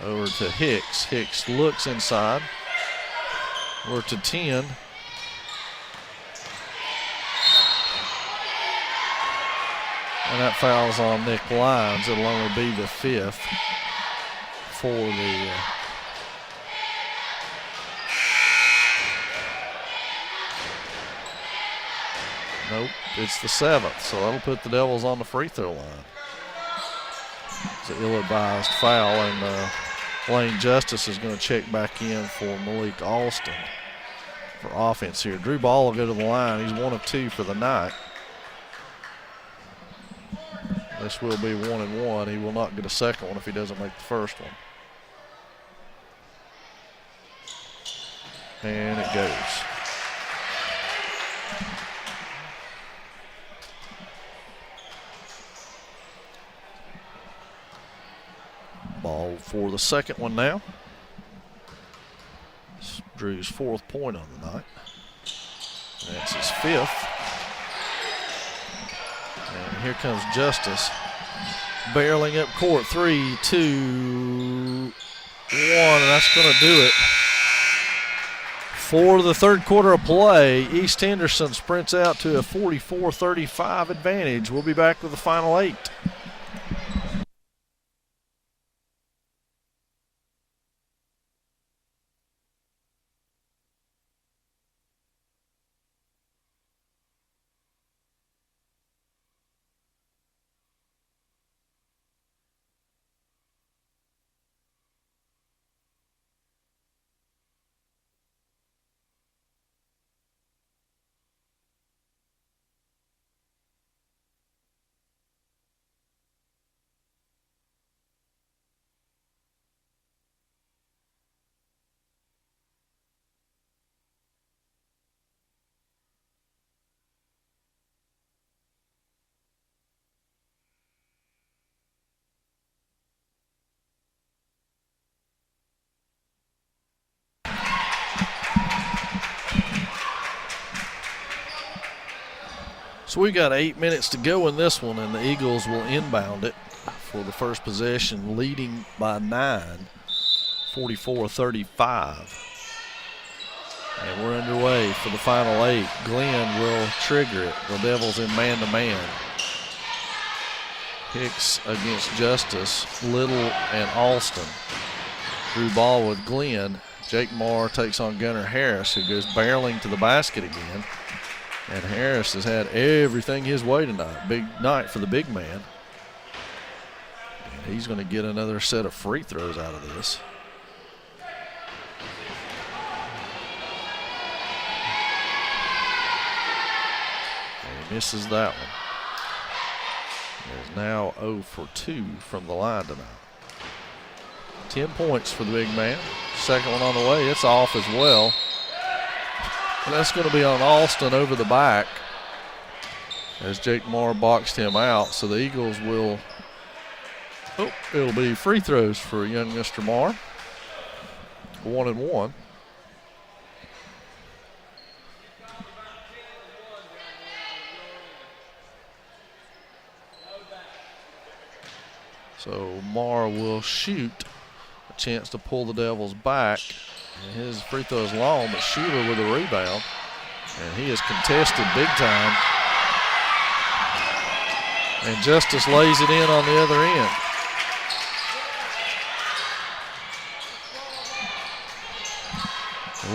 Over to Hicks. Hicks looks inside. We're to 10. And that foul's on Nick Lyons. It'll only be the fifth for the nope, it's the seventh. So that'll put the Devils on the free throw line. It's an ill-advised foul, and Lane Justice is going to check back in for Malik Alston for offense here. Drew Ball will go to the line. He's 1 of 2 for the night. This will be 1-1. He will not get a second one if he doesn't make the first one. And it goes. Ball for the second one now. It's Drew's 4th point on the night. That's his 5th. And here comes Justice, barreling up court. 3, 2, 1, and that's going to do it. For the third quarter of play, East Henderson sprints out to a 44-35 advantage. We'll be back with the final 8. So we got 8 minutes to go in this one, and the Eagles will inbound it for the first possession, leading by 9, 44-35. And we're underway for the final 8. Glenn will trigger it. The Devils in man-to-man. Hicks against Justice, Little, and Alston. Through ball with Glenn. Jake Marr takes on Gunnar Harris, who goes barreling to the basket again. And Harris has had everything his way tonight. Big night for the big man. And he's going to get another set of free throws out of this. And he misses that one. He is now 0 for 2 from the line tonight. 10 points for the big man. Second one on the way. It's off as well. And that's going to be on Alston over the back as Jake Marr boxed him out. So the Eagles will, it'll be free throws for young Mr. Marr. 1 and 1. So Marr will shoot. A chance to pull the Devils back. And his free throw is long, but Schuler with a rebound. And he is contested big time. And Justice lays it in on the other end.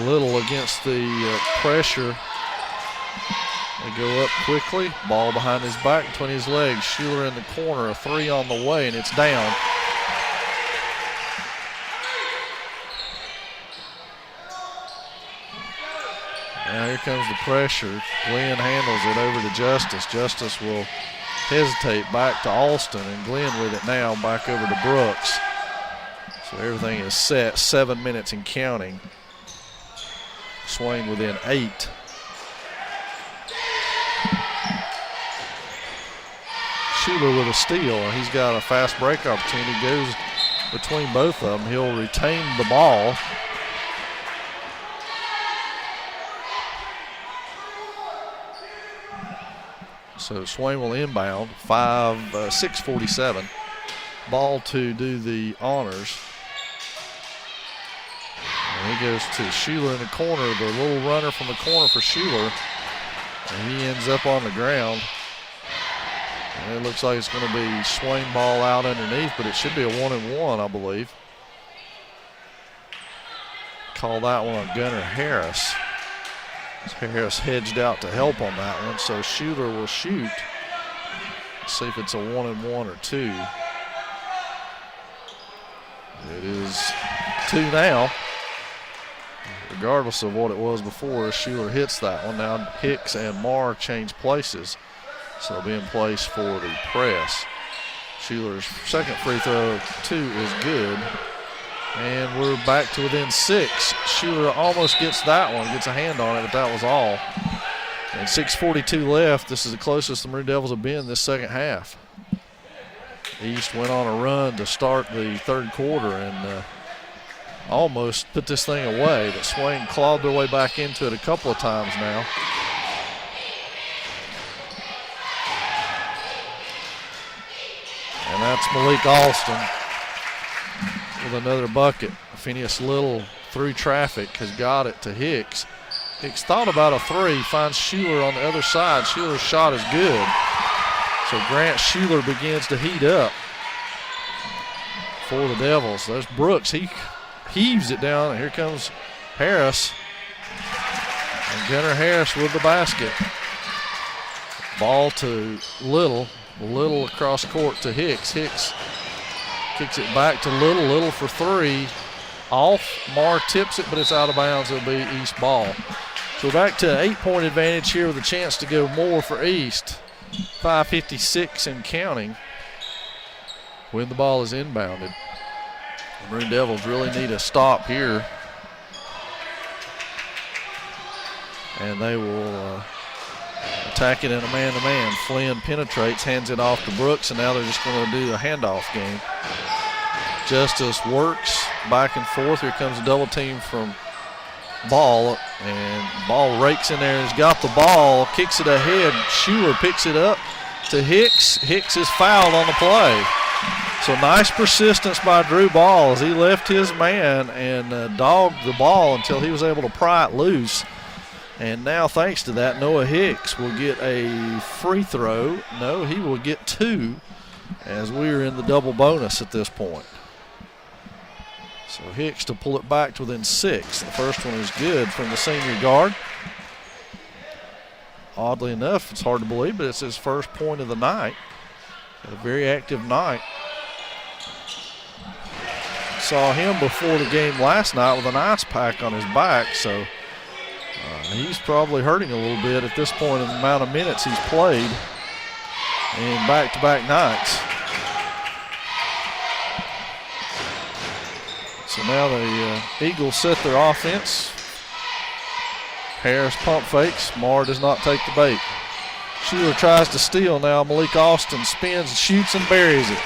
Little against the pressure. They go up quickly. Ball behind his back, between his legs. Schuler in the corner, a 3 on the way, and it's down. Now here comes the pressure. Glenn handles it over to Justice. Justice will hesitate back to Alston, and Glenn with it now back over to Brooks. So everything is set. 7 minutes and counting. Swain within 8. Schuler with a steal. He's got a fast break opportunity. Goes between both of them. He'll retain the ball. So Swain will inbound. 6:47. Ball to do the honors. And he goes to Schuler in the corner. The little runner from the corner for Schuler. And he ends up on the ground. And it looks like it's going to be Swain ball out underneath, but it should be a 1 and 1, I believe. Call that one on Gunnar Harris. Harris hedged out to help on that one, so Schuler will shoot. Let's see if it's a 1 and 1 or 2. It is 2 now. Regardless of what it was before, Schuler hits that one. Now Hicks and Marr change places. So they'll be in place for the press. Schuler's second free throw, 2, is good. And we're back to within 6. Schuler almost gets that one, gets a hand on it, but that was all. And 6:42 left. This is the closest the Maroon Devils have been this second half. East went on a run to start the third quarter and almost put this thing away, but Swain clawed their way back into it a couple of times now. And that's Malik Alston with another bucket. Phineas Little through traffic has got it to Hicks. Hicks thought about a 3, finds Schuler on the other side. Schuler's shot is good. So Grant Schuler begins to heat up for the Devils. There's Brooks. He heaves it down, and here comes Harris. And Gunnar Harris with the basket. Ball to Little. Little across court to Hicks. Hicks kicks it back to Little. Little for 3. Off. Marr tips it, but it's out of bounds. It'll be East ball. So back to an 8-point advantage here with a chance to go more for East. 5:56 and counting when the ball is inbounded. The Maroon Devils really need a stop here. And they will attack it in a man-to-man. Flynn penetrates, hands it off to Brooks, and now they're just going to do a handoff game. Justice works back and forth. Here comes a double team from Ball And ball rakes in there. He's got the ball, kicks it ahead. Schuler picks it up to Hicks. Hicks is fouled on the play. So nice persistence by Drew Ball as he left his man and dogged the ball until he was able to pry it loose. And now, thanks to that, Noah Hicks will get a free throw. No, he will get 2 as we are in the double bonus at this point. So Hicks to pull it back to within 6. The first one is good from the senior guard. Oddly enough, it's hard to believe, but it's his first point of the night. Had a very active night. Saw him before the game last night with an ice pack on his back, so he's probably hurting a little bit at this point in the amount of minutes he's played in back-to-back nights. So now the Eagles set their offense. Harris pump fakes. Marr does not take the bait. Schuler tries to steal now. Malik Austin spins, shoots, and buries it.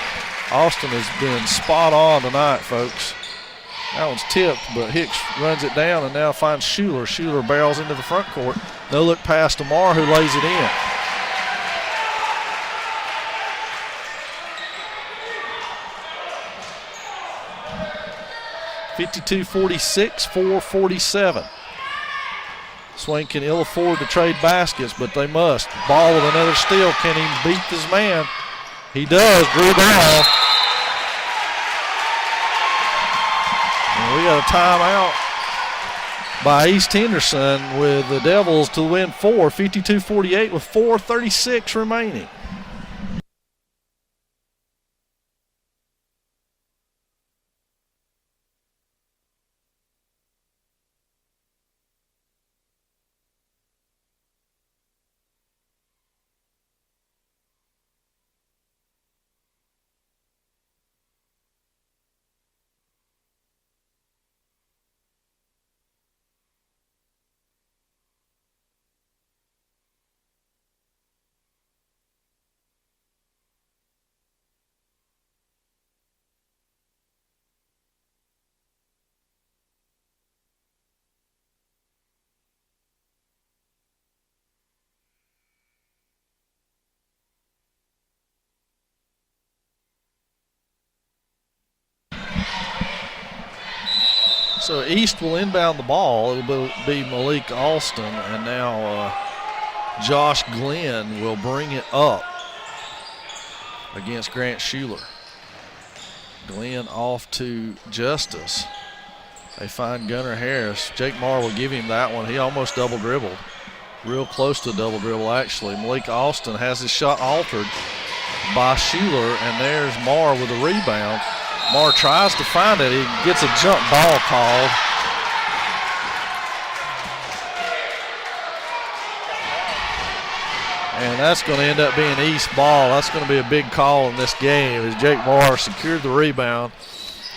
Austin has been spot on tonight, folks. That one's tipped, but Hicks runs it down and now finds Schuler. Schuler barrels into the front court. No look pass to Marr, who lays it in. (52-46), 4:47. Swain can ill afford to trade baskets, but they must. Ball with another steal. Can he beat this man? He does. Drew Ball. And we got a timeout by East Henderson with the Devils to win 4, 52-48 with 4:36 remaining. So East will inbound the ball. It'll be Malik Alston, and now Josh Glenn will bring it up against Grant Schuler. Glenn off to Justice. They find Gunnar Harris. Jake Marr will give him that one. He almost double dribbled. Real close to a double dribble, actually. Malik Alston has his shot altered by Schuler, and there's Marr with a rebound. Marr tries to find it. He gets a jump ball called. And that's going to end up being East ball. That's going to be a big call in this game as Jake Marr secured the rebound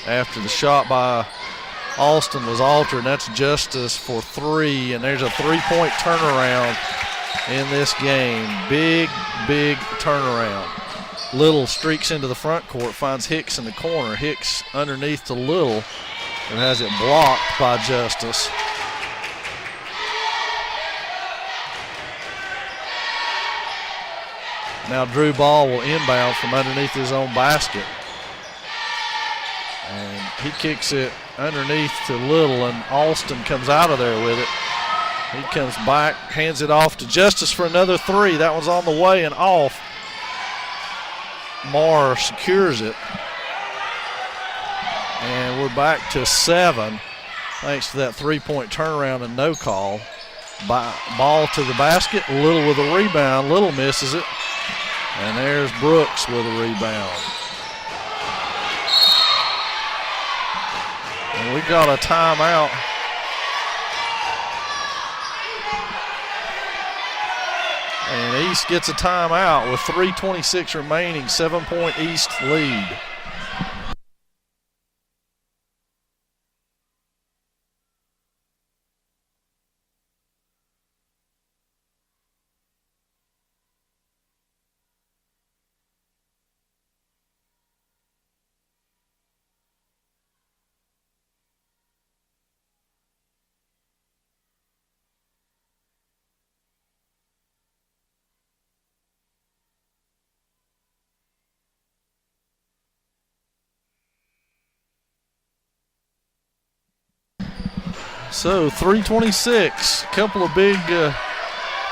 after the shot by Alston was altered. That's Justice for 3, and there's a 3-point turnaround in this game. Big, big turnaround. Little streaks into the front court, finds Hicks in the corner. Hicks underneath to Little and has it blocked by Justice. Now Drew Ball will inbound from underneath his own basket. And he kicks it underneath to Little, and Alston comes out of there with it. He comes back, hands it off to Justice for another 3. That one's on the way and off. Marr secures it. And we're back to 7 thanks to that 3-point turnaround and no call. Ball to the basket. Little with a rebound. Little misses it. And there's Brooks with a rebound. And we got a timeout. And East gets a timeout with 3:26 remaining, 7-point East lead. So 3:26, a couple of big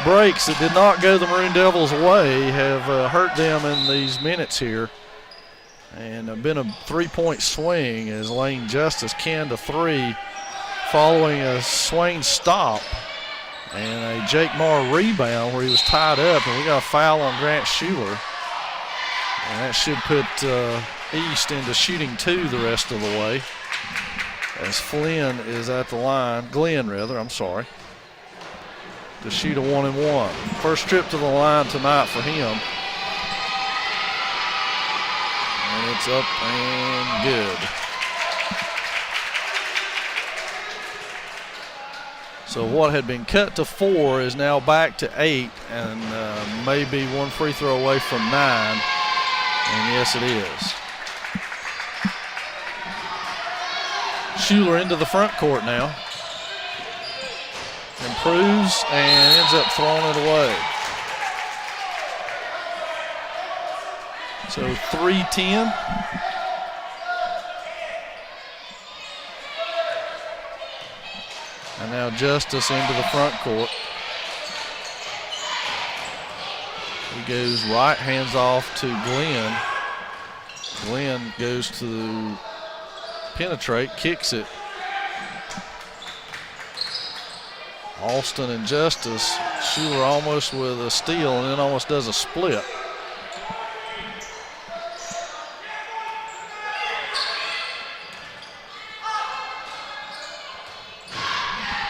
breaks that did not go the Maroon Devils' way have hurt them in these minutes here. And been a 3-point swing as Lane Justice canned a three following a Swain stop and a Jake Marr rebound where he was tied up, and we got a foul on Grant Schuler. And that should put East into shooting two the rest of the way as Flynn is at the line, Glenn rather, I'm sorry, to shoot a 1-and-1. First trip to the line tonight for him. And it's up and good. So what had been cut to 4 is now back to 8, and maybe one free throw away from 9. And yes, it is. Schuler into the front court now. Improves and ends up throwing it away. So 3-10. And now Justice into the front court. He goes right, hands off to Glenn. Glenn goes to penetrate, kicks it. Alston and Justice. Schuler almost with a steal and then almost does a split.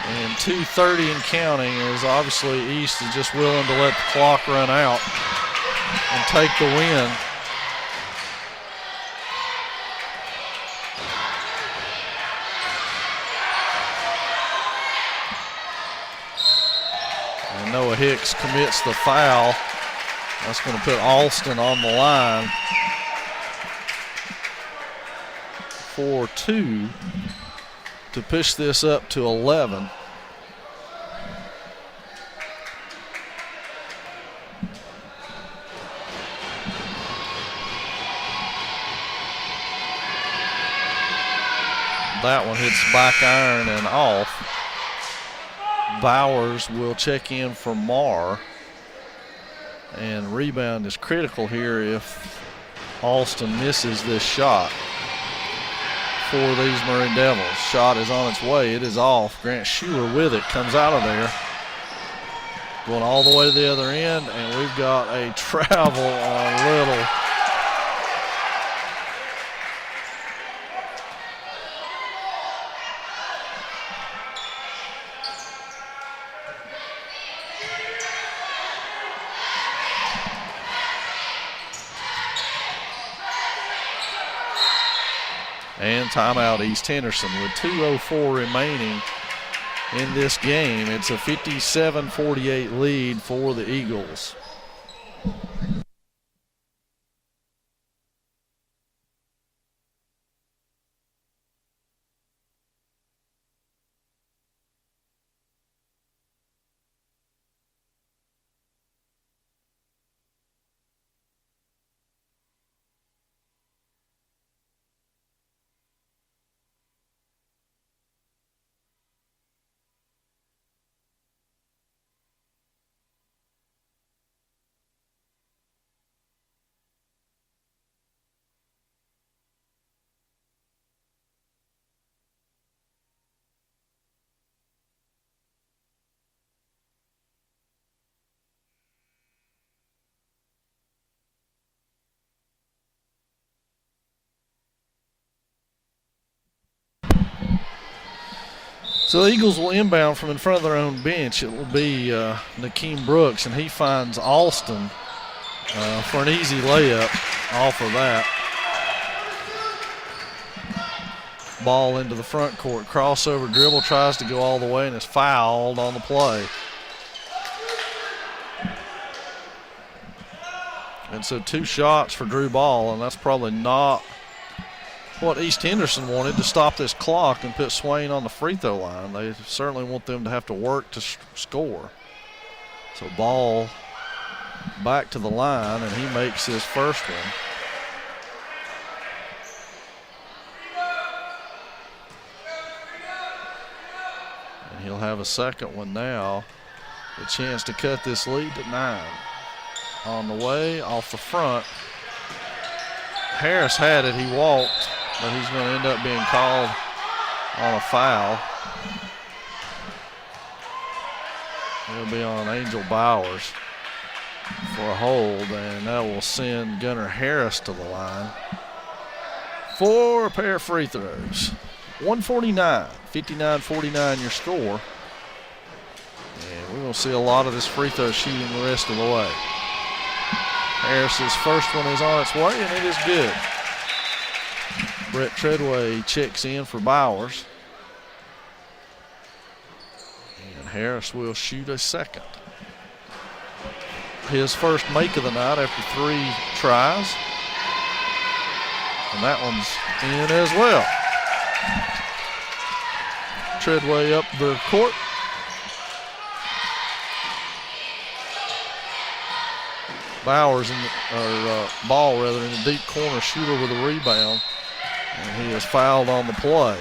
And 2:30 and counting is obviously East is just willing to let the clock run out and take the win. And Noah Hicks commits the foul. That's going to put Alston on the line for 2 to push this up to 11. That one hits back iron and off. Bowers will check in for Marr. And rebound is critical here if Alston misses this shot for these Maroon Devils. Shot is on its way. It is off. Grant Schuler with it. Comes out of there. Going all the way to the other end. And we've got a travel on Little. And timeout East Henderson with 2:04 remaining in this game. It's a 57-48 lead for the Eagles. So the Eagles will inbound from in front of their own bench. It will be Nakeem Brooks, and he finds Alston for an easy layup off of that. Ball into the front court. Crossover dribble, tries to go all the way and is fouled on the play. And so 2 shots for Drew Ball, and that's probably not what East Henderson wanted, to stop this clock and put Swain on the free throw line. They certainly want them to have to work to score. So Ball back to the line, and he makes his first one. have a second one now. A chance to cut this lead to 9. On the way, off the front. Harris had it, he walked, but he's going to end up being called on a foul. He'll be on Angel Bowers for a hold, and that will send Gunnar Harris to the line for a pair of free throws. 149, 59-49 your score. And we're going to see a lot of this free throw shooting the rest of the way. Harris's first one is on its way, and it is good. Brett Treadway checks in for Bowers. And Harris will shoot a second. His first make of the night after 3 tries. And that one's in as well. Treadway up the court. Bowers Ball in the deep corner. Shooter with a rebound, and he is fouled on the play.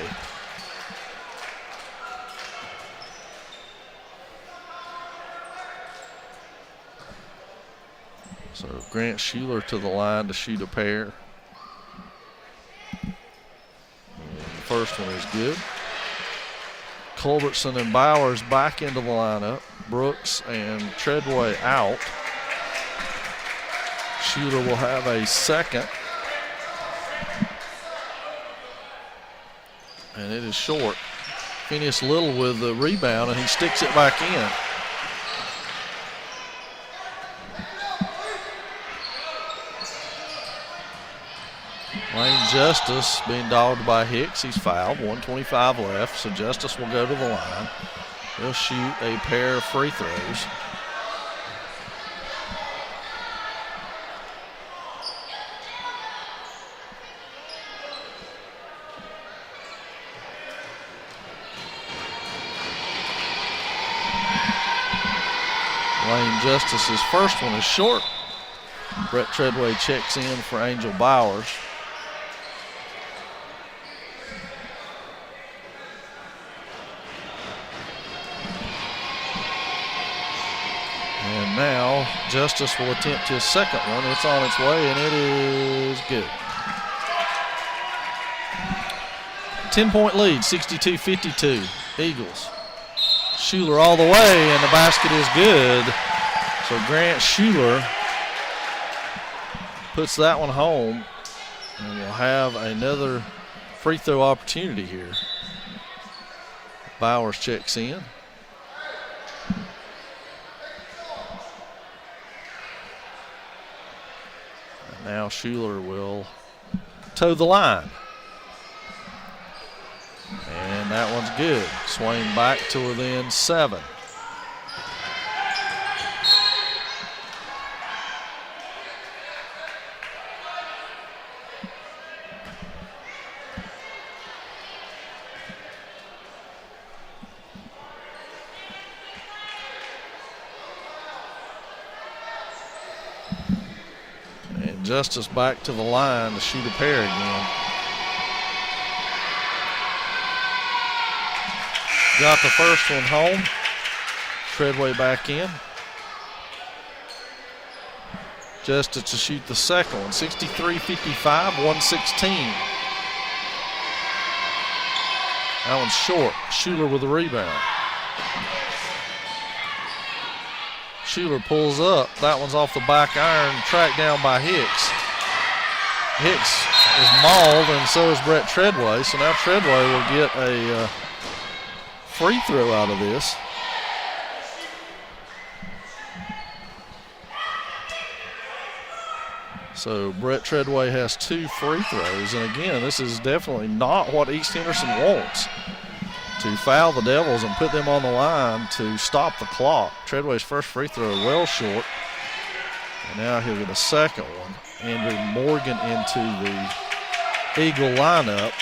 So Grant Schuler to the line to shoot a pair. And the first one is good. Culbertson and Bowers back into the lineup. Brooks and Treadway out. Schuler will have a second. And it is short. Phineas Little with the rebound, and he sticks it back in. Lane Justice being dogged by Hicks. He's fouled. 1:25 left, so Justice will go to the line. He'll shoot a pair of free throws. Lane Justice's first one is short. Brett Treadway checks in for Angel Bowers. And now Justice will attempt his second one. It's on its way, and it is good. 10-point lead, 62-52, Eagles. Schuler all the way, and the basket is good. So Grant Schuler puts that one home, and we'll have another free throw opportunity here. Bowers checks in. And now Schuler will toe the line. And that one's good. Swain back to within 7. And Justice back to the line to shoot a pair again. Got the first one home. Treadway back in. Justice to shoot the second one. 63-55, 116. That one's short. Schuler with the rebound. Schuler pulls up. That one's off the back iron, tracked down by Hicks. Hicks is mauled, and so is Brett Treadway. So now Treadway will get a free throw out of this. So Brett Treadway has 2 free throws, and again, this is definitely not what East Henderson wants, to foul the Devils and put them on the line to stop the clock. Treadway's first free throw well short, and now he'll get a second one. Andrew Morgan into the Eagle lineup,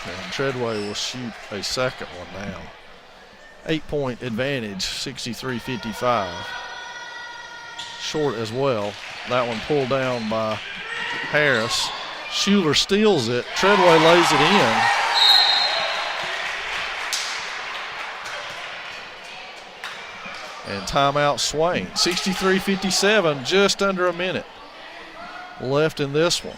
and Treadway will shoot a second one now. 8-point advantage, 63-55. Short as well. That one pulled down by Harris. Schuler steals it. Treadway lays it in. And timeout Swain. 63-57, just under a minute left in this one.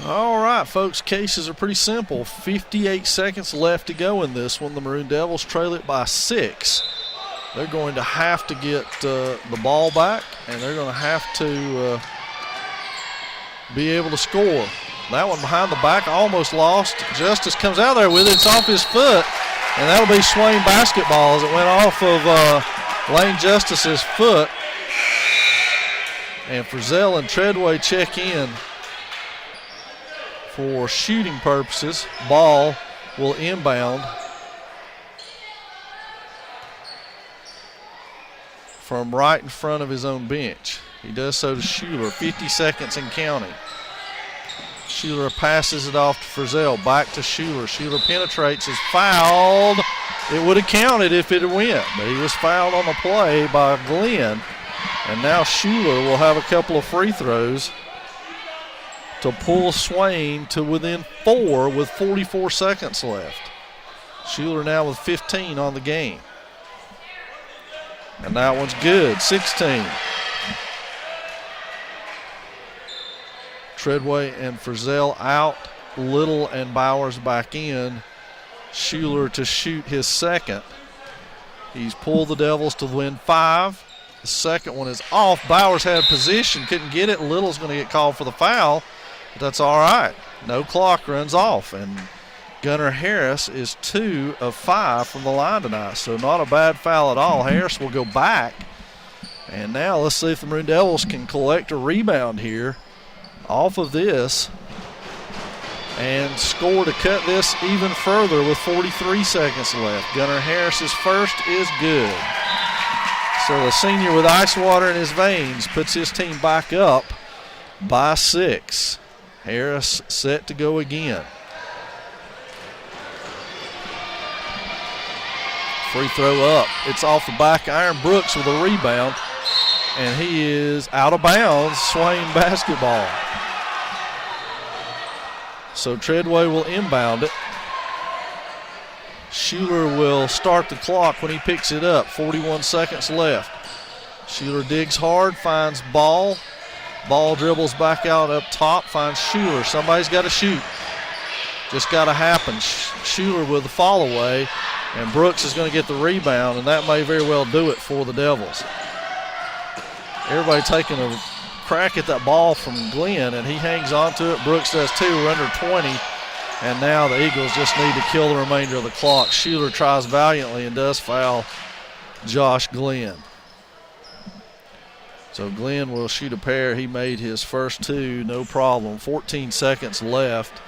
All right, folks, cases are pretty simple. 58 seconds left to go in this one. The Maroon Devils trail it by 6. They're going to have to get the ball back, and they're going to have to be able to score. That one behind the back, almost lost. Justice comes out there with it. It's off his foot, and that'll be Swain basketball as it went off of Lane Justice's foot. And Frizzell and Treadway check in for shooting purposes. Ball will inbound from right in front of his own bench. He does so to Schuler, 50 seconds and counting. Schuler passes it off to Frizzell, back to Schuler. Schuler penetrates, is fouled. It would have counted if it had went, but he was fouled on the play by Glenn. And now Schuler will have a couple of free throws to pull Swain to within 4 with 44 seconds left. Schuler now with 15 on the game. And that one's good, 16. Treadway and Frizzell out. Little and Bowers back in. Schuler to shoot his second. He's pulled the Devils to win 5. The second one is off. Bowers had position, couldn't get it. Little's going to get called for the foul. But that's all right. No clock runs off. And Gunnar Harris is 2 of 5 from the line tonight. So not a bad foul at all. Harris will go back. And now let's see if the Maroon Devils can collect a rebound here off of this and score to cut this even further with 43 seconds left. Gunnar Harris's first is good. So the senior with ice water in his veins puts his team back up by 6. Harris set to go again. Free throw up. It's off the back iron. Brooks with a rebound. And he is out of bounds. Swain basketball. So Treadway will inbound it. Schuler will start the clock when he picks it up. 41 seconds left. Schuler digs hard, finds Ball. Ball dribbles back out up top, finds Schuler. Somebody's got to shoot. Just got to happen. Schuler with the fall away, and Brooks is going to get the rebound, and that may very well do it for the Devils. Everybody taking a crack at that ball from Glenn, and he hangs on to it. Brooks does too. We're under 20, and now the Eagles just need to kill the remainder of the clock. Schuler tries valiantly and does foul Josh Glenn. So Glenn will shoot a pair. He made his first 2, no problem. 14 seconds left.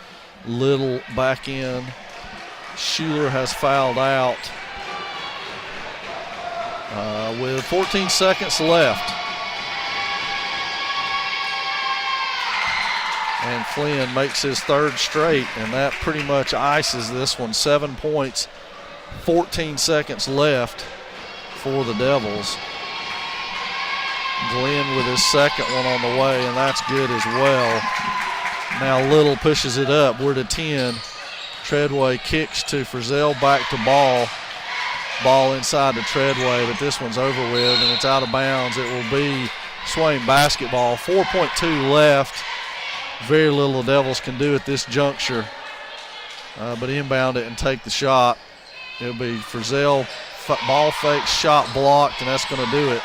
Little back in. Schuler has fouled out with 14 seconds left. And Flynn makes his 3rd straight, and that pretty much ices this one. 7 points, 14 seconds left for the Devils. Glenn with his second one on the way, and that's good as well. Now Little pushes it up. We're to 10. Treadway kicks to Frizzell, back to Ball. Ball inside to Treadway, but this one's over with, and it's out of bounds. It will be Swain basketball. 4.2 left. Very little the Devils can do at this juncture, but inbound it and take the shot. It'll be Frizzell, ball fake, shot blocked, and that's going to do it.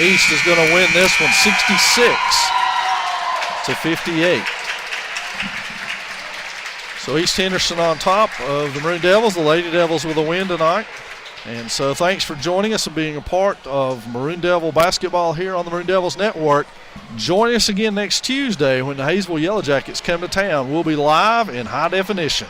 East is going to win this one 66-58. So East Henderson on top of the Maroon Devils. The Lady Devils with a win tonight. And so thanks for joining us and being a part of Maroon Devil basketball here on the Maroon Devils Network. Join us again next Tuesday when the Hayesville Yellow Jackets come to town. We'll be live in high definition.